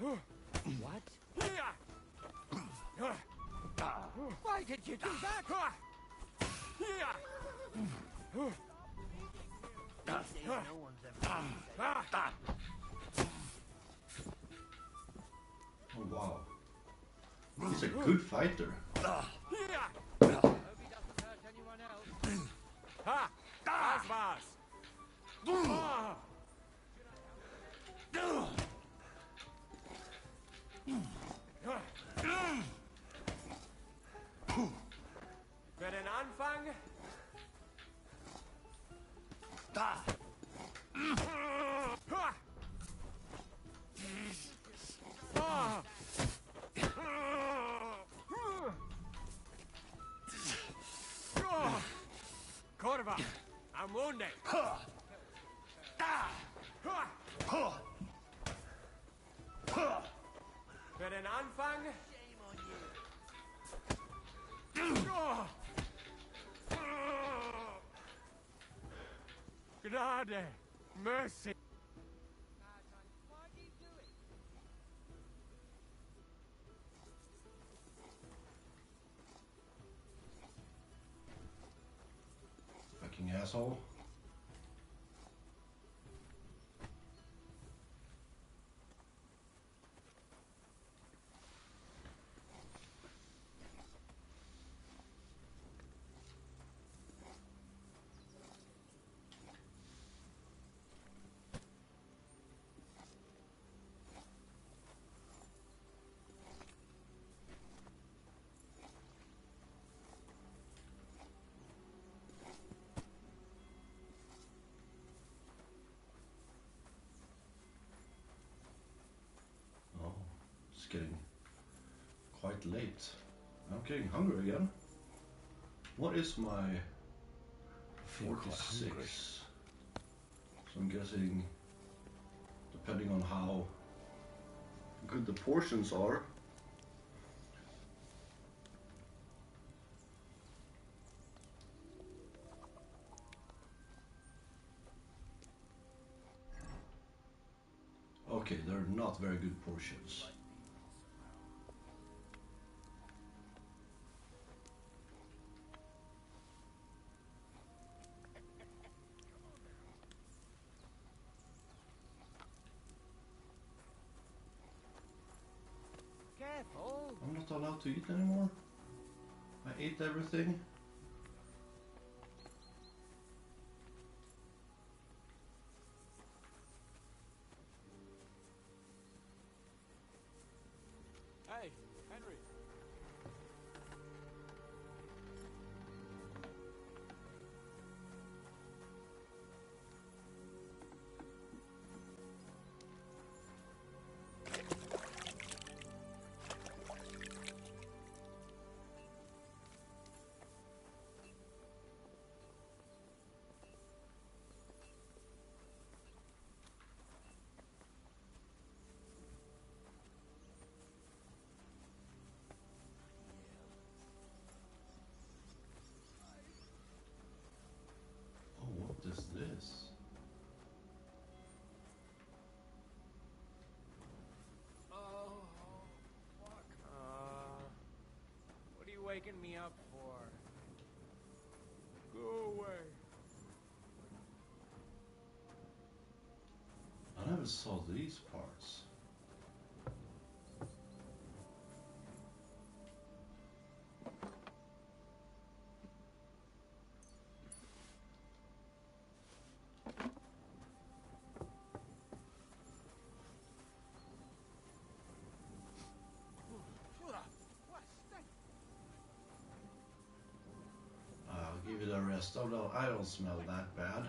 What? Why did you do that? No one's ever Oh wow. He's a good fighter. Ha! Das war's! Für den Anfang... Anfang? Shame on you. Gnade! Mercy! Why do you do it? Fucking asshole. Oh, it's getting quite late. I'm getting hungry again. What is my feel quite hungry. 46? So I'm guessing, depending on how good the portions are. Okay, they're not very good portions. Careful. I'm not allowed to eat anymore. I ate everything. Hey, Henry. Oh, what is this? Oh, fuck. What are you waking me up for? Go away. I never saw these parts. I'll give you the rest, although I don't smell that bad.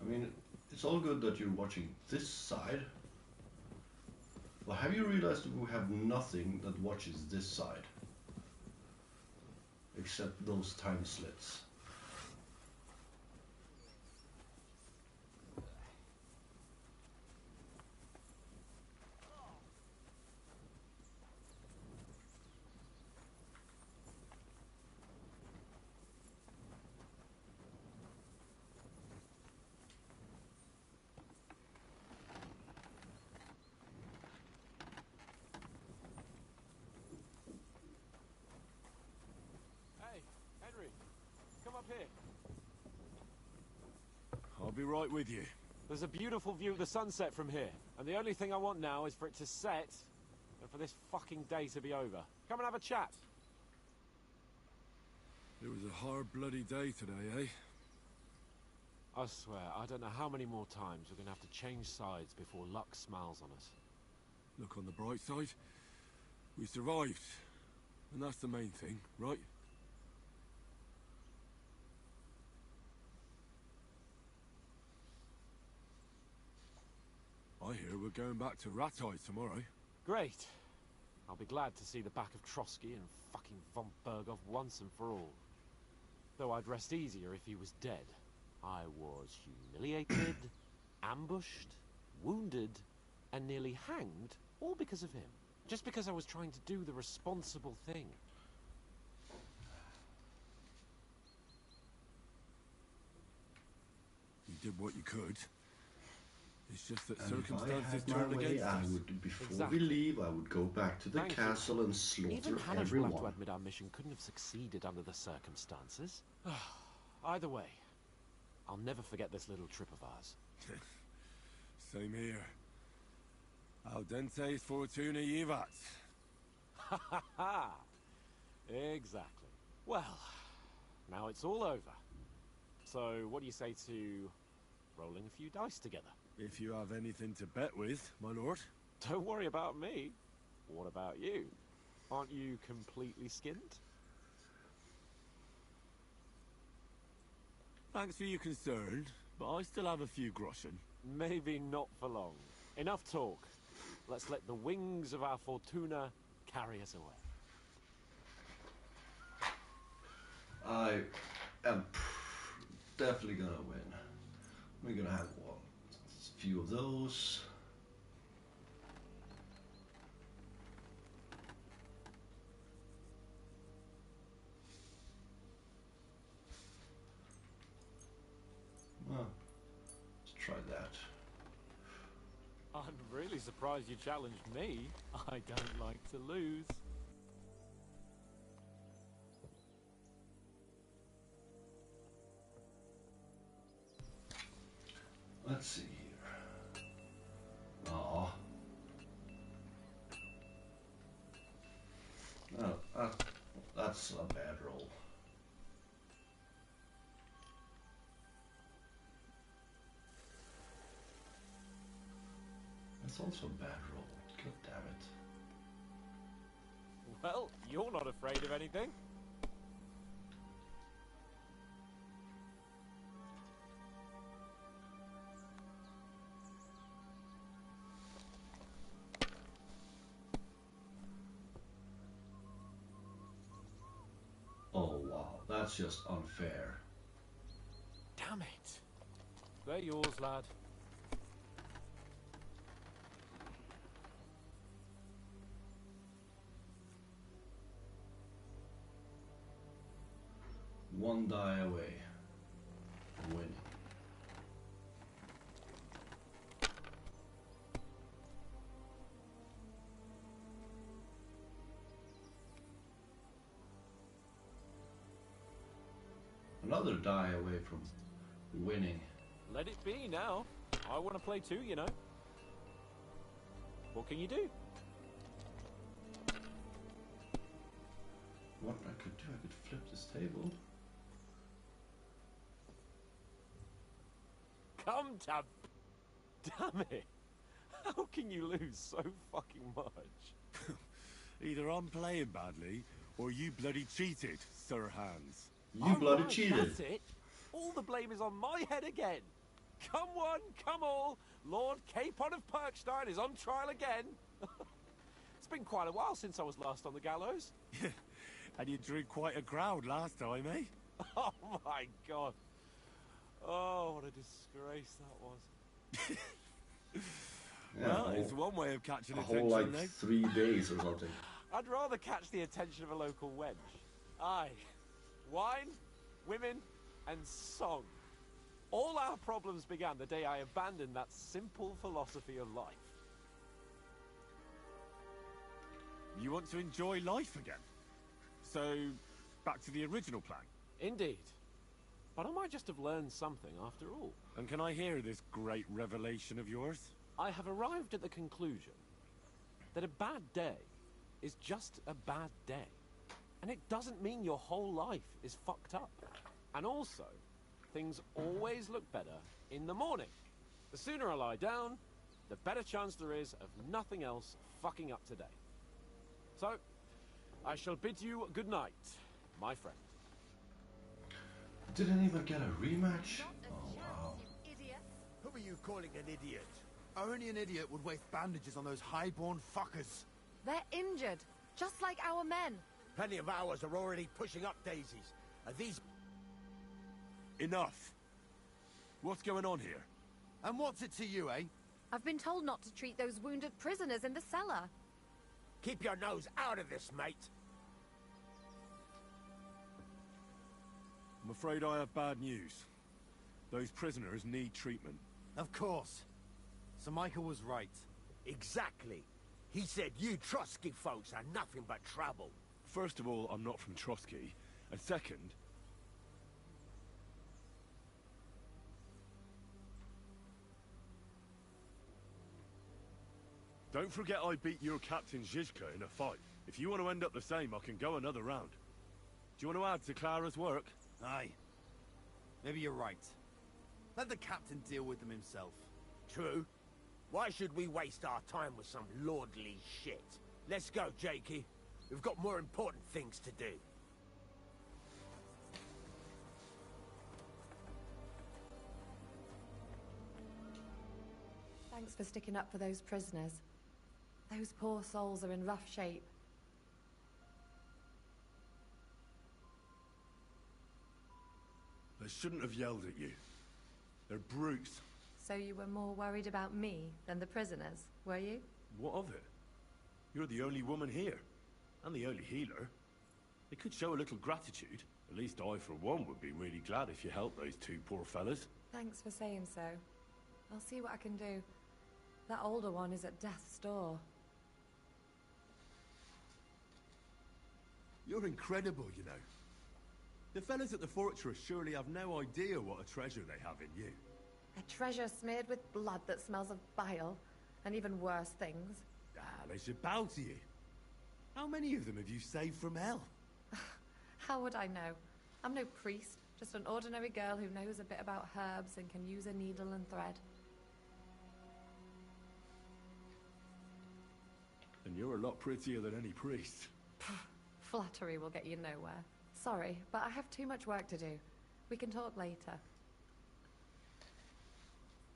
I mean, it's all good that you're watching this side. But have you realized that we have nothing that watches this side? Except those time slits. Hey, Henry. Come up here. I'll be right with you. There's a beautiful view of the sunset from here, and the only thing I want now is for it to set, and for this fucking day to be over. Come and have a chat. It was a hard bloody day today, eh? I swear, I don't know how many more times we're gonna have to change sides before luck smiles on us. Look on the bright side. We survived. And that's the main thing, right? I hear we're going back to Rattay tomorrow. Great. I'll be glad to see the back of Trotsky and fucking von Berghoff once and for all. Though I'd rest easier if he was dead. I was humiliated, ambushed, wounded, and nearly hanged, all because of him. Just because I was trying to do the responsible thing. You did what you could. It's just that And if I circumstances had my turned way, against I us. would, before Exactly. we leave, I would go back to the Thank you. castle and slaughter Even Hannah will have everyone. to admit our mission couldn't have succeeded under the circumstances. Either way, I'll never forget this little trip of ours. Same here. Audentes fortuna jivat. Ha ha ha! Exactly. Well, now it's all over. So, what do you say to rolling a few dice together? If you have anything to bet with, my lord. Don't worry about me. What about you? Aren't you completely skinned? Thanks for your concern, but I still have a few groschen. Maybe not for long. Enough talk. Let's let the wings of our Fortuna carry us away. I am definitely gonna win. We're gonna have a few of those. Well, let's try that. I'm really surprised you challenged me. I don't like to lose. Let's see here. Aw. Oh, that's a bad roll. That's also a bad roll. God damn it. Well, you're not afraid of anything. Oh wow, that's just unfair. Damn it. They're yours, lad. One die away from winning. Another die away from winning. Let it be now. I want to play too, you know. What can you do? What I could do, I could flip this table. Come to... Damn it. How can you lose so fucking much? Either I'm playing badly, or you bloody cheated, Sir Hans. You bloody right, cheated. That's it. All the blame is on my head again. Come one, come all. Lord Capon of Perkstein is on trial again. It's been quite a while since I was last on the gallows. And you drew quite a crowd last time, eh? Oh my god. Oh, what a disgrace that was. Well, it's one way of catching a attention, whole like though. 3 days or something. I'd rather catch the attention of a local wench. Aye. Wine, women, and song. All our problems began the day I abandoned that simple philosophy of life. You want to enjoy life again? So, back to the original plan. Indeed. But I might just have learned something after all. And can I hear this great revelation of yours? I have arrived at the conclusion that a bad day is just a bad day. And it doesn't mean your whole life is fucked up. And also, things always look better in the morning. The sooner I lie down, the better chance there is of nothing else fucking up today. So, I shall bid you good night, my friend. Didn't even get a rematch? Oh wow. Who are you calling an idiot? Only an idiot would waste bandages on those high-born fuckers. They're injured, just like our men. Plenty of ours are already pushing up daisies. Are these Enough! What's going on here? And what's it to you, eh? I've been told not to treat those wounded prisoners in the cellar. Keep your nose out of this, mate. I'm afraid I have bad news. Those prisoners need treatment. Of course. Sir Michael was right. Exactly. He said you Trotsky folks are nothing but trouble. First of all, I'm not from Trotsky. And second... Don't forget I beat your Captain Zizka in a fight. If you want to end up the same, I can go another round. Do you want to add to Clara's work? Aye. Maybe you're right. Let the captain deal with them himself. True. Why should we waste our time with some lordly shit? Let's go, Jakey. We've got more important things to do. Thanks for sticking up for those prisoners. Those poor souls are in rough shape. They shouldn't have yelled at you. They're brutes. So you were more worried about me than the prisoners, were you? What of it? You're the only woman here. And the only healer. They could show a little gratitude. At least I, for one, would be really glad if you helped those two poor fellas. Thanks for saying so. I'll see what I can do. That older one is at death's door. You're incredible, you know. The fellas at the fortress surely have no idea what a treasure they have in you. A treasure smeared with blood that smells of bile, and even worse things. Ah, they should bow to you. How many of them have you saved from hell? How would I know? I'm no priest, just an ordinary girl who knows a bit about herbs and can use a needle and thread. And you're a lot prettier than any priest. Flattery will get you nowhere. Sorry, but I have too much work to do. We can talk later.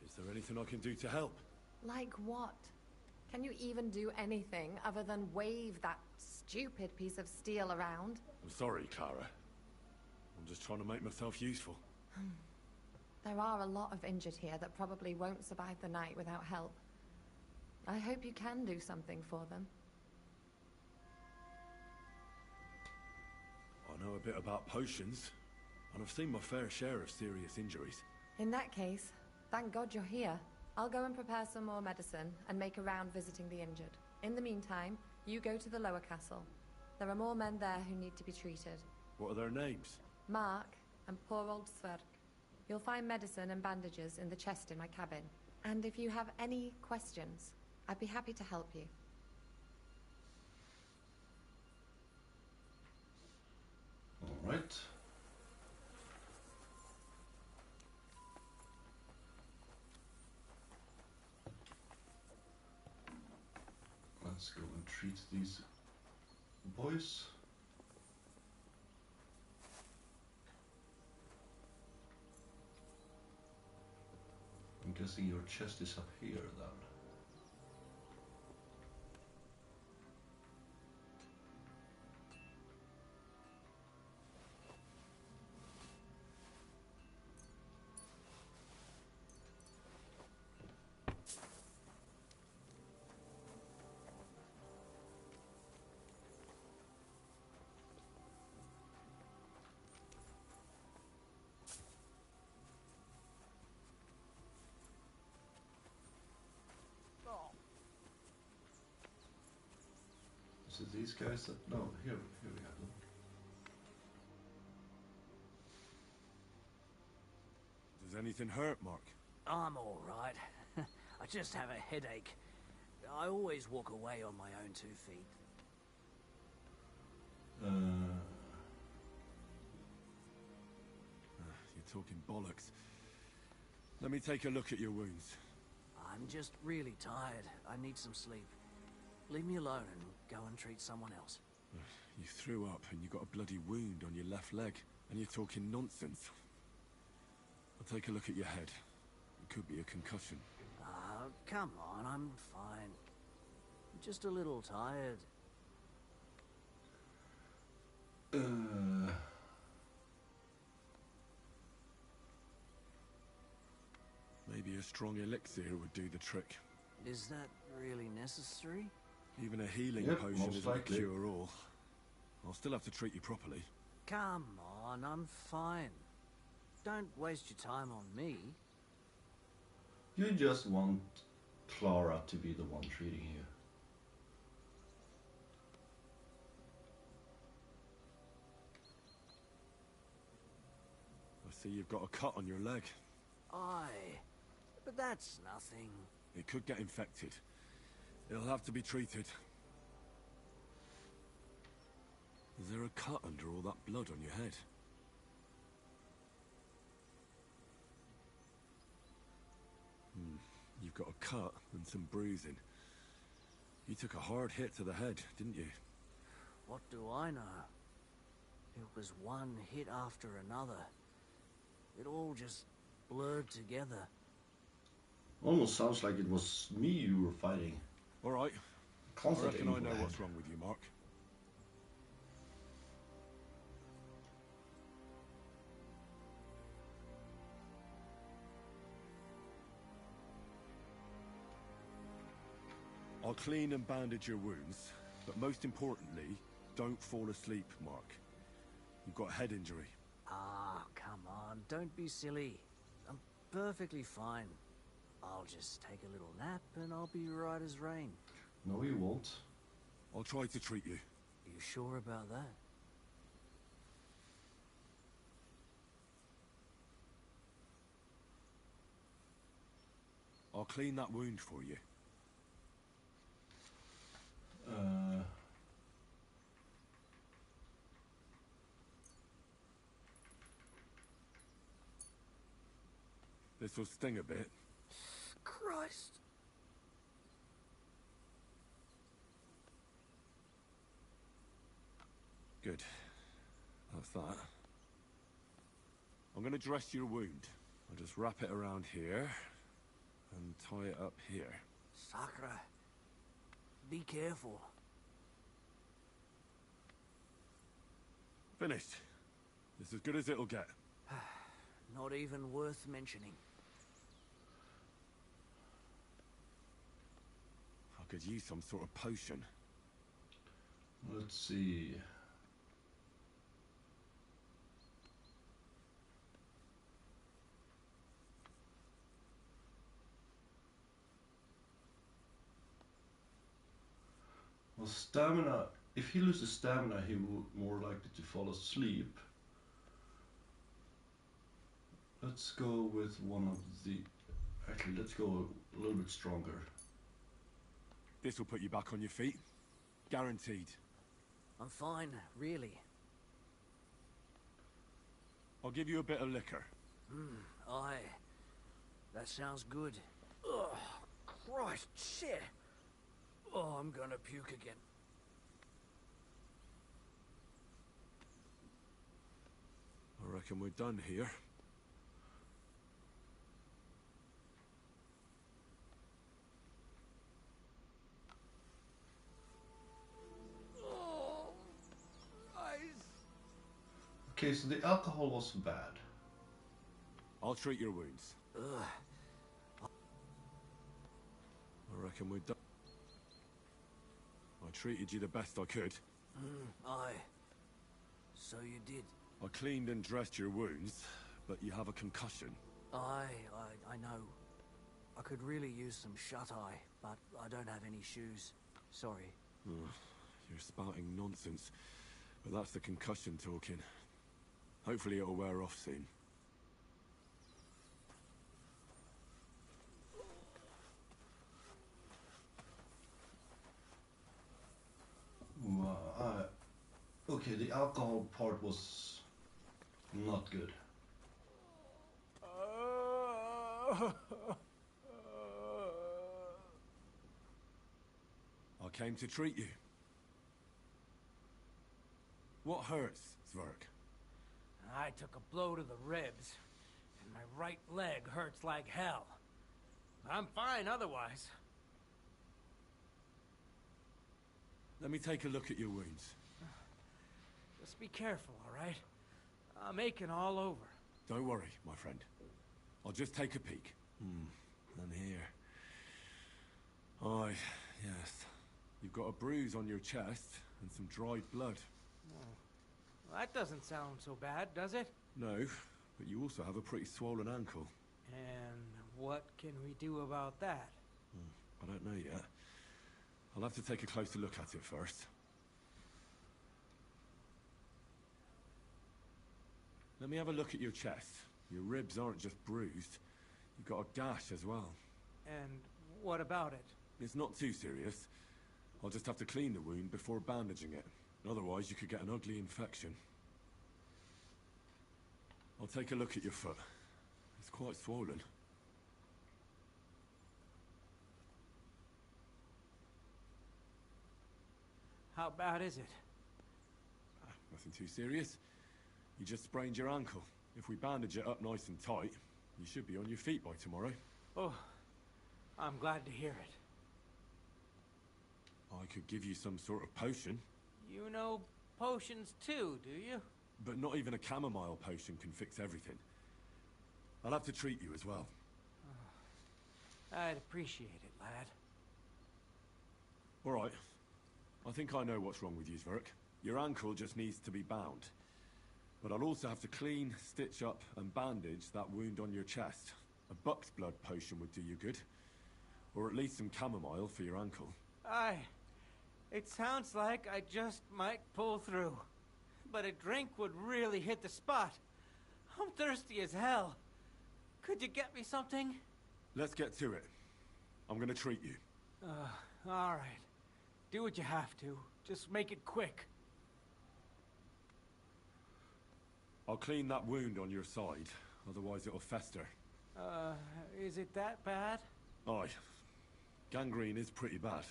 Is there anything I can do to help? Like what? Can you even do anything other than wave that stupid piece of steel around? I'm sorry, Clara. I'm just trying to make myself useful. There are a lot of injured here that probably won't survive the night without help. I hope you can do something for them. I know a bit about potions, and I've seen my fair share of serious injuries. In that case, thank God you're here. I'll go and prepare some more medicine and make a round visiting the injured. In the meantime, you go to the lower castle. There are more men there who need to be treated. What are their names? Mark and poor old Sverk. You'll find medicine and bandages in the chest in my cabin. And if you have any questions, I'd be happy to help you. All right. Let's go and treat these boys. I'm guessing your chest is up here then. Is it these guys that... No, here we have them. Does anything hurt, Mark? I'm all right. I just have a headache. I always walk away on my own 2 feet. You're talking bollocks. Let me take a look at your wounds. I'm just really tired. I need some sleep. Leave me alone and go and treat someone else. You threw up and you got a bloody wound on your left leg, and you're talking nonsense. I'll take a look at your head. It could be a concussion. Come on, I'm fine. I'm just a little tired. Maybe a strong elixir would do the trick. Is that really necessary? Even a healing Yep, potion most isn't a likely. cure-all. I'll still have to treat you properly. Come on, I'm fine. Don't waste your time on me. You just want Clara to be the one treating you. I see you've got a cut on your leg. Aye, but that's nothing. It could get infected. It'll have to be treated. Is there a cut under all that blood on your head? You've got a cut and some bruising. You took a hard hit to the head, didn't you? What do I know? It was one hit after another. It all just blurred together. Almost sounds like it was me you were fighting. All right. Constant I reckon I know aim what's wrong with you, Mark. I'll clean and bandage your wounds, but most importantly, don't fall asleep, Mark. You've got a head injury. Ah, come on, don't be silly. I'm perfectly fine. I'll just take a little nap and I'll be right as rain. No, you won't. I'll try to treat you. You sure about that? I'll clean that wound for you. This will sting a bit. Christ. Good. That's that. I'm going to dress your wound. I'll just wrap it around here and tie it up here. Sakra. Be careful. Finished. This is as good as it'll get. Not even worth mentioning. I could use some sort of potion. Let's see. Well, stamina. If he loses stamina, he will more likely to fall asleep. Let's go with one of the... Actually, let's go a little bit stronger. This will put you back on your feet. Guaranteed. I'm fine, really. I'll give you a bit of liquor. Aye. That sounds good. Ugh, Christ, shit. Oh, I'm gonna puke again. I reckon we're done here. Oh, ice. Okay, so the alcohol was bad. I'll treat your wounds. Ugh. I reckon we're done. I treated you the best I could. Aye. So you did. I cleaned and dressed your wounds, but you have a concussion. I know. I could really use some shut-eye, but I don't have any shoes. Sorry. You're spouting nonsense, but that's the concussion talking. Hopefully it'll wear off soon. Okay, the alcohol part was not good. I came to treat you. What hurts, Zwerg? I took a blow to the ribs, and my right leg hurts like hell. I'm fine otherwise. Let me take a look at your wounds. Just be careful, all right? I'm aching all over. Don't worry, my friend. I'll just take a peek. And here. Aye, yes. You've got a bruise on your chest and some dried blood. Oh. Well, that doesn't sound so bad, does it? No, but you also have a pretty swollen ankle. And what can we do about that? I don't know yet. I'll have to take a closer look at it first. Let me have a look at your chest. Your ribs aren't just bruised. You've got a gash as well. And what about it? It's not too serious. I'll just have to clean the wound before bandaging it. Otherwise, you could get an ugly infection. I'll take a look at your foot. It's quite swollen. How bad is it? Nothing too serious. You just sprained your ankle. If we bandage it up nice and tight, you should be on your feet by tomorrow. Oh, I'm glad to hear it. I could give you some sort of potion. You know potions too, do you? But not even a chamomile potion can fix everything. I'll have to treat you as well. I'd appreciate it, lad. All right. I think I know what's wrong with you, Zverk. Your ankle just needs to be bound. But I'll also have to clean, stitch up, and bandage that wound on your chest. A buck's blood potion would do you good. Or at least some chamomile for your ankle. It sounds like I just might pull through. But a drink would really hit the spot. I'm thirsty as hell. Could you get me something? Let's get to it. I'm gonna treat you. All right. Do what you have to. Just make it quick. I'll clean that wound on your side, otherwise it'll fester. Is it that bad? Aye. Gangrene is pretty bad.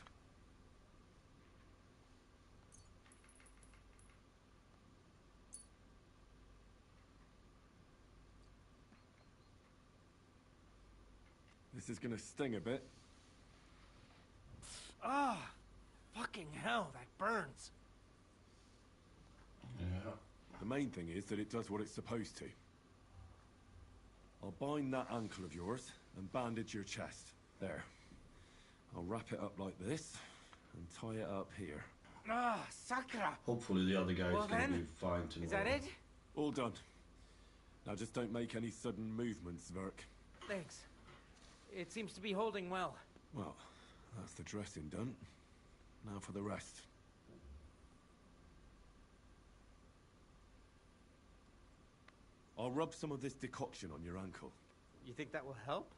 This is gonna sting a bit. Fucking hell, that burns. Yeah. The main thing is that it does what it's supposed to. I'll bind that ankle of yours and bandage your chest. There. I'll wrap it up like this and tie it up here. Sakra! Hopefully the other guy's Well gonna then, be fine tomorrow. Is that it? All done. Now just don't make any sudden movements, Zverk. Thanks. It seems to be holding well. Well, that's the dressing done. Now for the rest. I'll rub some of this decoction on your ankle. You think that will help?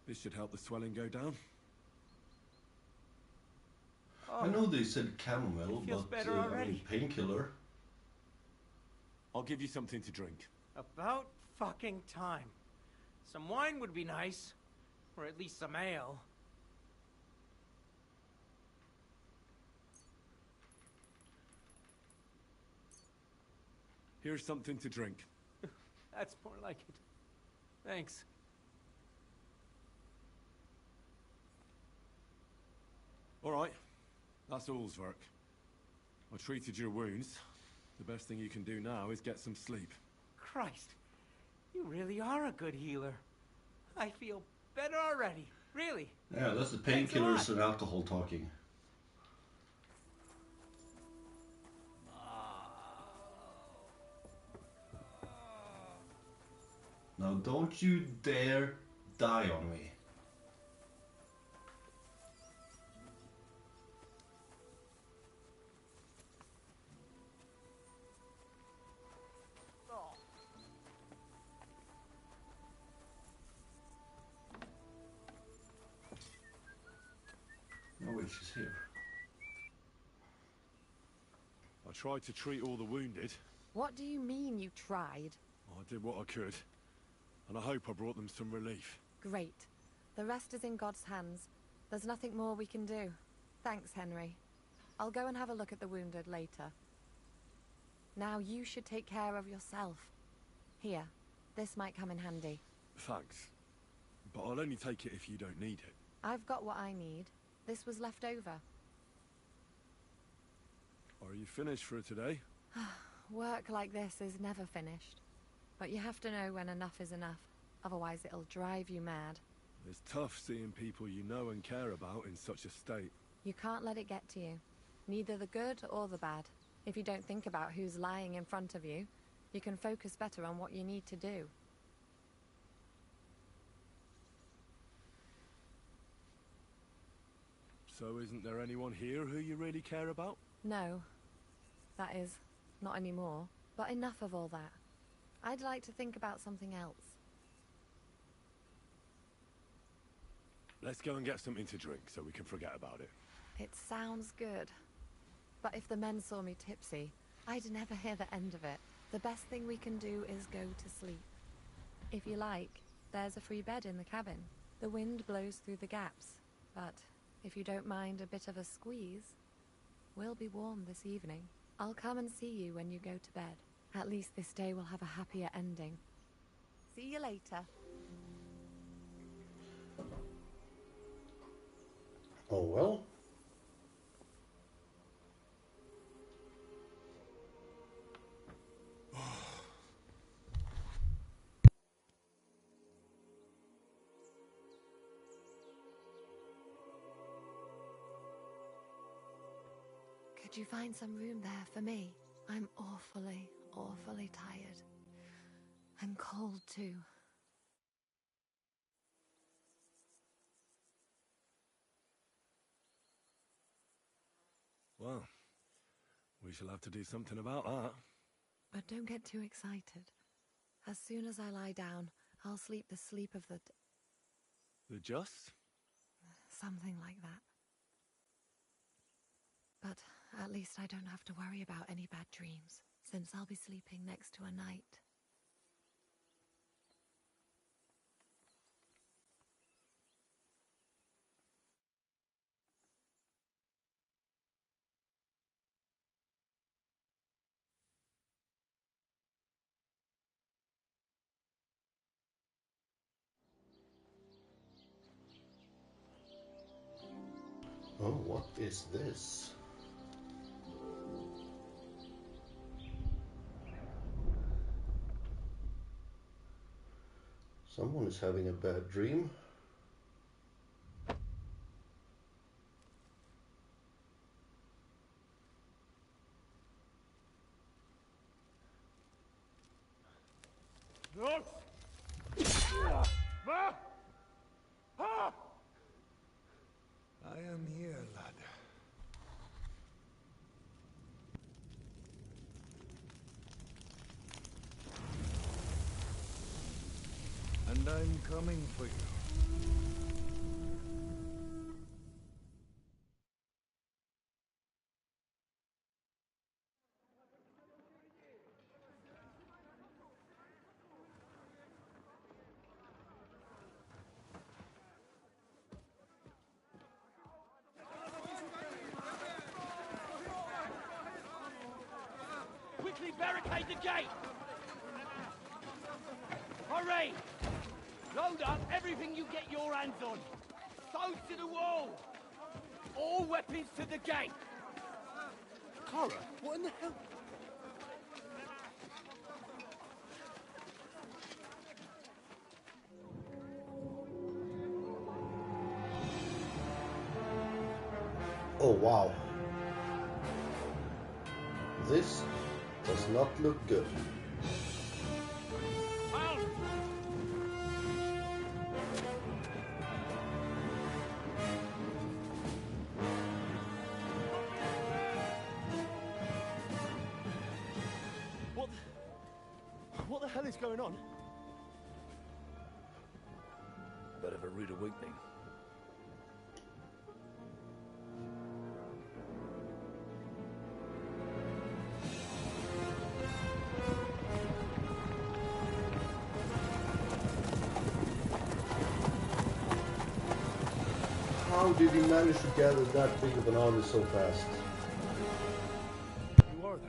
This should help the swelling go down. I know they said chamomile, Feels but better already. painkiller. I'll give you something to drink. About fucking time. Some wine would be nice. Or at least some ale. Here's something to drink. That's more like it. Thanks. All right. That's all, Zverk. I treated your wounds. The best thing you can do now is get some sleep. Christ. You really are a good healer. I feel better already. Really. Yeah, that's the Thanks a painkillers lot. and alcohol talking. Now don't you dare die on me. No way, she's here. I tried to treat all the wounded. What do you mean you tried? I did what I could. And I hope I brought them some relief. Great. The rest is in God's hands. There's nothing more we can do. Thanks, Henry. I'll go and have a look at the wounded later. Now you should take care of yourself. Here, This might come in handy. Thanks. But I'll only take it if you don't need it. I've got what I need. This was left over. Are you finished for today? Work like this is never finished. But you have to know when enough is enough. Otherwise it'll drive you mad. It's tough seeing people you know and care about in such a state. You can't let it get to you. Neither the good or the bad. If you don't think about who's lying in front of you, you can focus better on what you need to do. So isn't there anyone here who you really care about? No. That is, not anymore. But enough of all that. I'd like to think about something else. Let's go and get something to drink so we can forget about it. It sounds good. But if the men saw me tipsy, I'd never hear the end of it. The best thing we can do is go to sleep. If you like, there's a free bed in the cabin. The wind blows through the gaps, but if you don't mind a bit of a squeeze, we'll be warm this evening. I'll come and see you when you go to bed. At least this day will have a happier ending. See you later. Oh well. Could you find some room there for me? I'm awfully, awfully tired. And cold too. Well, we shall have to do something about that. But don't get too excited. As soon as I lie down, I'll sleep the sleep of the... The just? Something like that. But at least I don't have to worry about any bad dreams, since I'll be sleeping next to a knight. Oh, what is this? Someone is having a bad dream. No! I am here, lad. And I'm coming for you. Quickly barricade the gate! Hurry! Load up everything you get your hands on. Stones to the wall! All weapons to the gate! Clara, what in the hell? Oh wow. This does not look good. What the hell is going on? Bit of a rude awakening. How did he manage to gather that big of an army so fast? Who are they?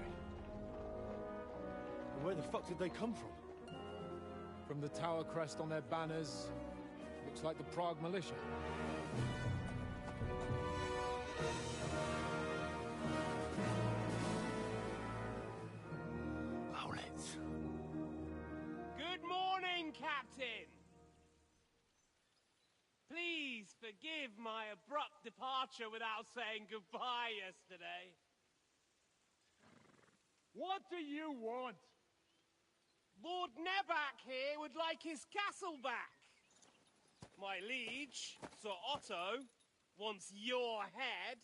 And where the fuck did they come from? From the tower crest on their banners, looks like the Prague militia. Owlets. Good morning, Captain! Please forgive my abrupt departure without saying goodbye yesterday. What do you want? Lord Nebak here would like his castle back. My liege, Sir Otto, wants your head.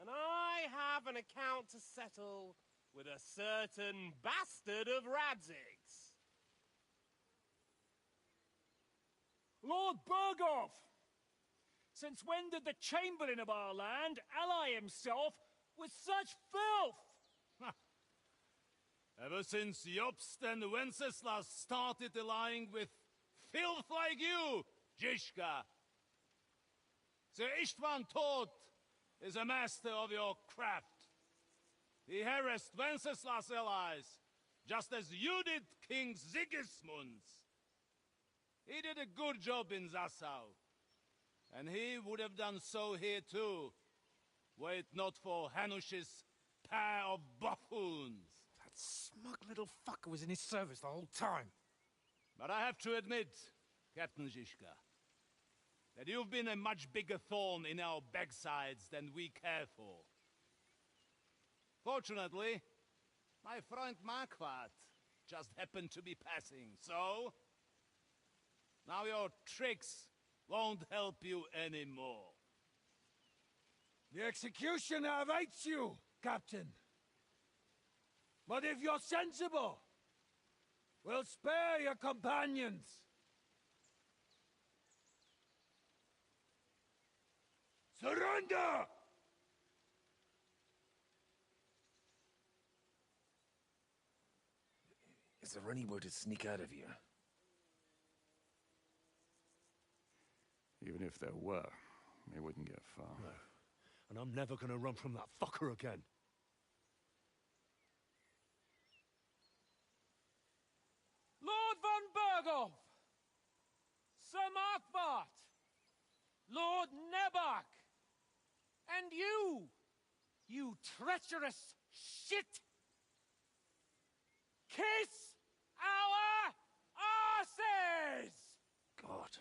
And I have an account to settle with a certain bastard of Radzig's. Lord Bergov! Since when did the Chamberlain of our land ally himself with such filth? Ever since Jobst and Wenceslas started allying with filth like you, Zizka. Sir Istvan Tod is a master of your craft. He harassed Wenceslas' allies, just as you did King Sigismund's. He did a good job in Zassau, and he would have done so here too, were it not for Hanush's pair of buffoons. That smug little fucker was in his service the whole time. But I have to admit, Captain Zizka, that you've been a much bigger thorn in our backsides than we care for. Fortunately, my friend Marquardt just happened to be passing, so now your tricks won't help you anymore. The executioner awaits you, Captain. But if you're sensible, we'll spare your companions. Surrender! Is there any way to sneak out of here? Even if there were, they wouldn't get far. No. And I'm never gonna run from that fucker again. Lord von Bergov! Sir Markbart! Lord Nebak! And you treacherous shit! Kiss our asses! God,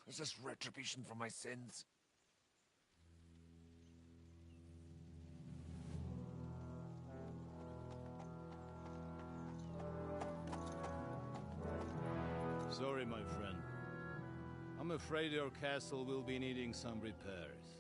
is this retribution for my sins? Sorry, my friend. I'm afraid your castle will be needing some repairs.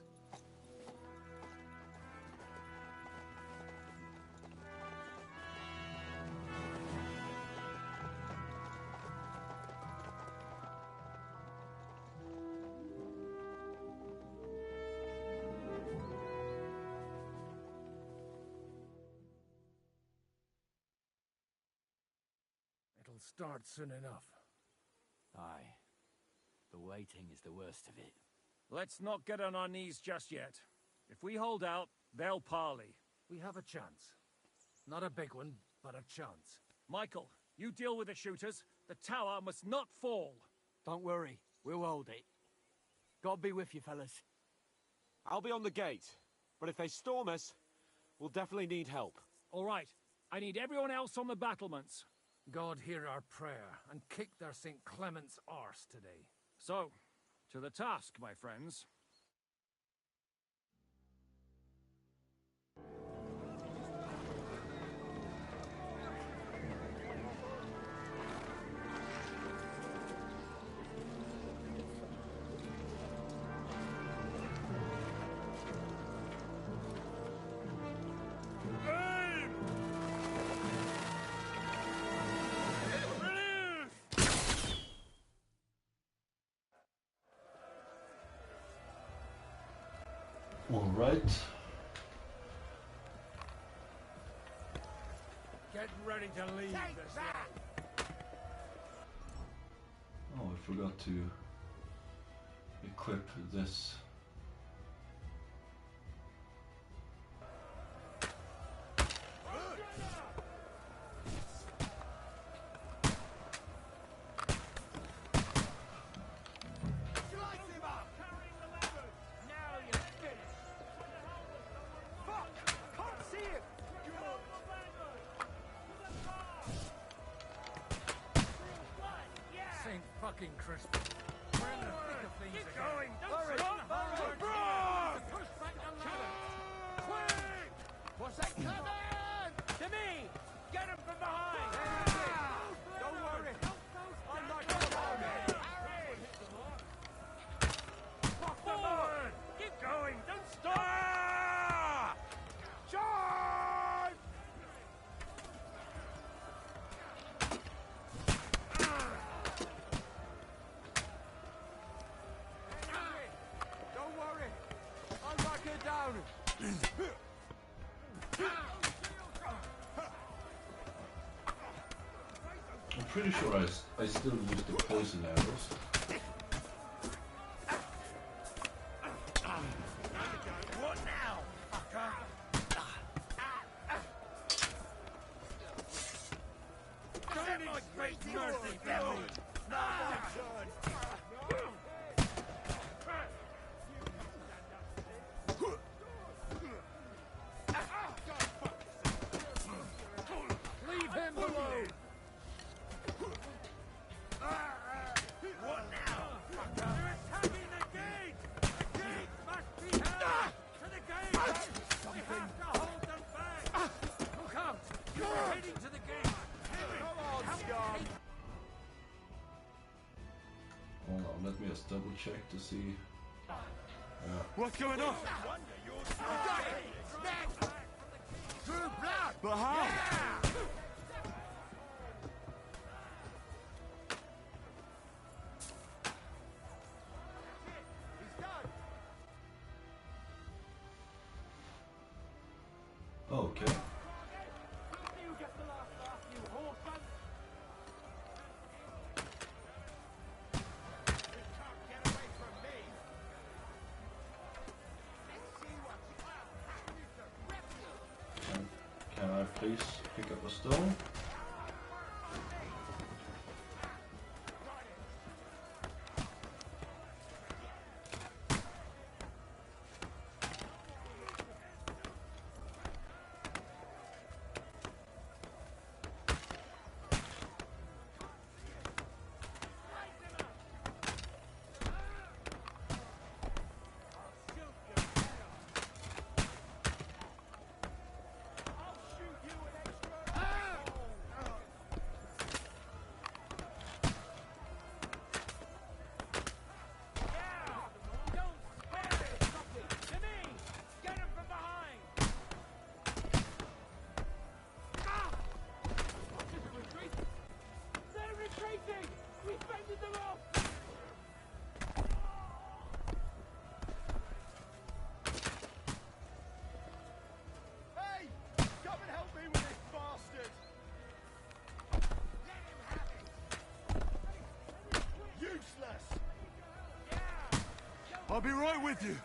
It'll start soon enough. Aye. The waiting is the worst of it. Let's not get on our knees just yet. If we hold out, they'll parley. We have a chance. Not a big one, but a chance. Michael, you deal with the shooters. The tower must not fall. Don't worry, we'll hold it. God be with you, fellas. I'll be on the gate, but if they storm us, we'll definitely need help. All right. I need everyone else on the battlements. God hear our prayer, and kick their St. Clement's arse today. So, to the task, my friends. All right. Get ready to leave this land. Oh, I forgot to equip this. fucking crispy. We're in the thick of things Keep again. going, don't Hurry, stop. hurry, Run! push back the ladder. Quick! What's that coming? To me! Get him from behind! Don't worry. I'm not going to Forward! Keep going, don't stop! Charge! Don't worry. I'll knock it down. I'm pretty sure I still use the poison arrows. What now, fucker? Demonstrate mercy, devil! Leave him alone. What now, fucker? They're attacking the gate! The gate must be held! To the gate! We have to hold them back! Look out! You're heading to the gate! Come on, Scott! Hold on, let me just double check to see. What's going on? True blood! But how? Okay. You get the last laugh, you whoreson! You can't get away from me! Can I please pick up a stone? Hey! Come and help me with this bastard! Let him have it! Useless! I'll be right with you.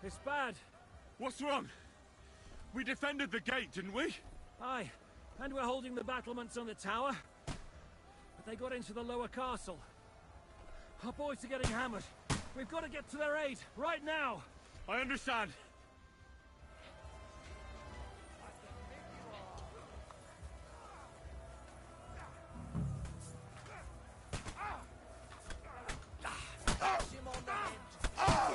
It's bad. What's wrong? We defended the gate, didn't we? Aye, and we're holding the battlements on the tower. But they got into the lower castle. Our boys are getting hammered. We've got to get to their aid, right now! I understand. Bash him on the head.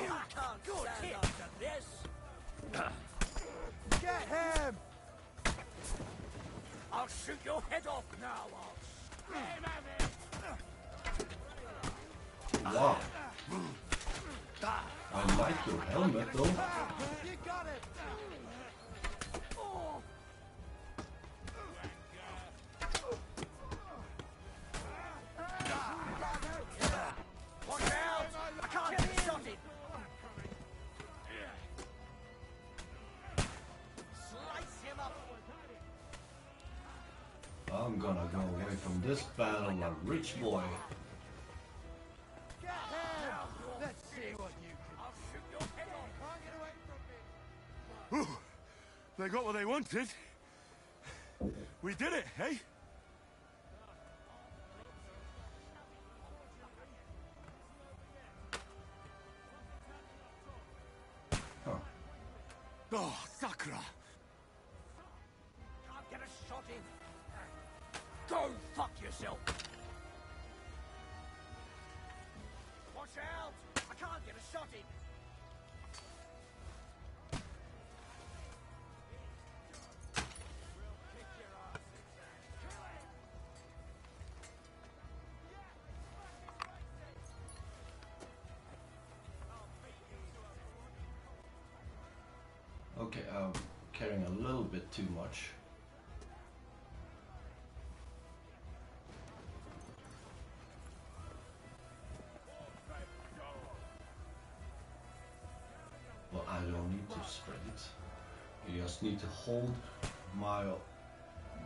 You can't stand up to this. Get him! I'll shoot your head off now, I'll... Let him have it! Wow. I like your helmet though. You got it! Watch out! I can't get shotted! Slice him up! I'm gonna go away from this battle a rich boy. Get him! Let's see what you can... I'll shoot your head off! Can't get away from me! Whew. They got what they wanted. We did it, hey? Oh, Sakra! Can't get a shot in. Go fuck yourself. Watch out! I can't get a shot in. Okay, I'm carrying a little bit too much. Well, I don't need to spread it. You just need to hold my...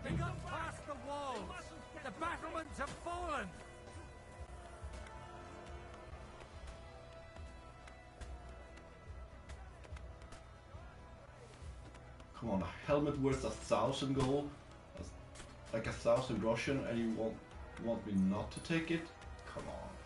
They got past the walls! The battlements have fallen! Come on, a helmet worth 1,000 gold, like 1,000 Russian, and you want me not to take it? Come on.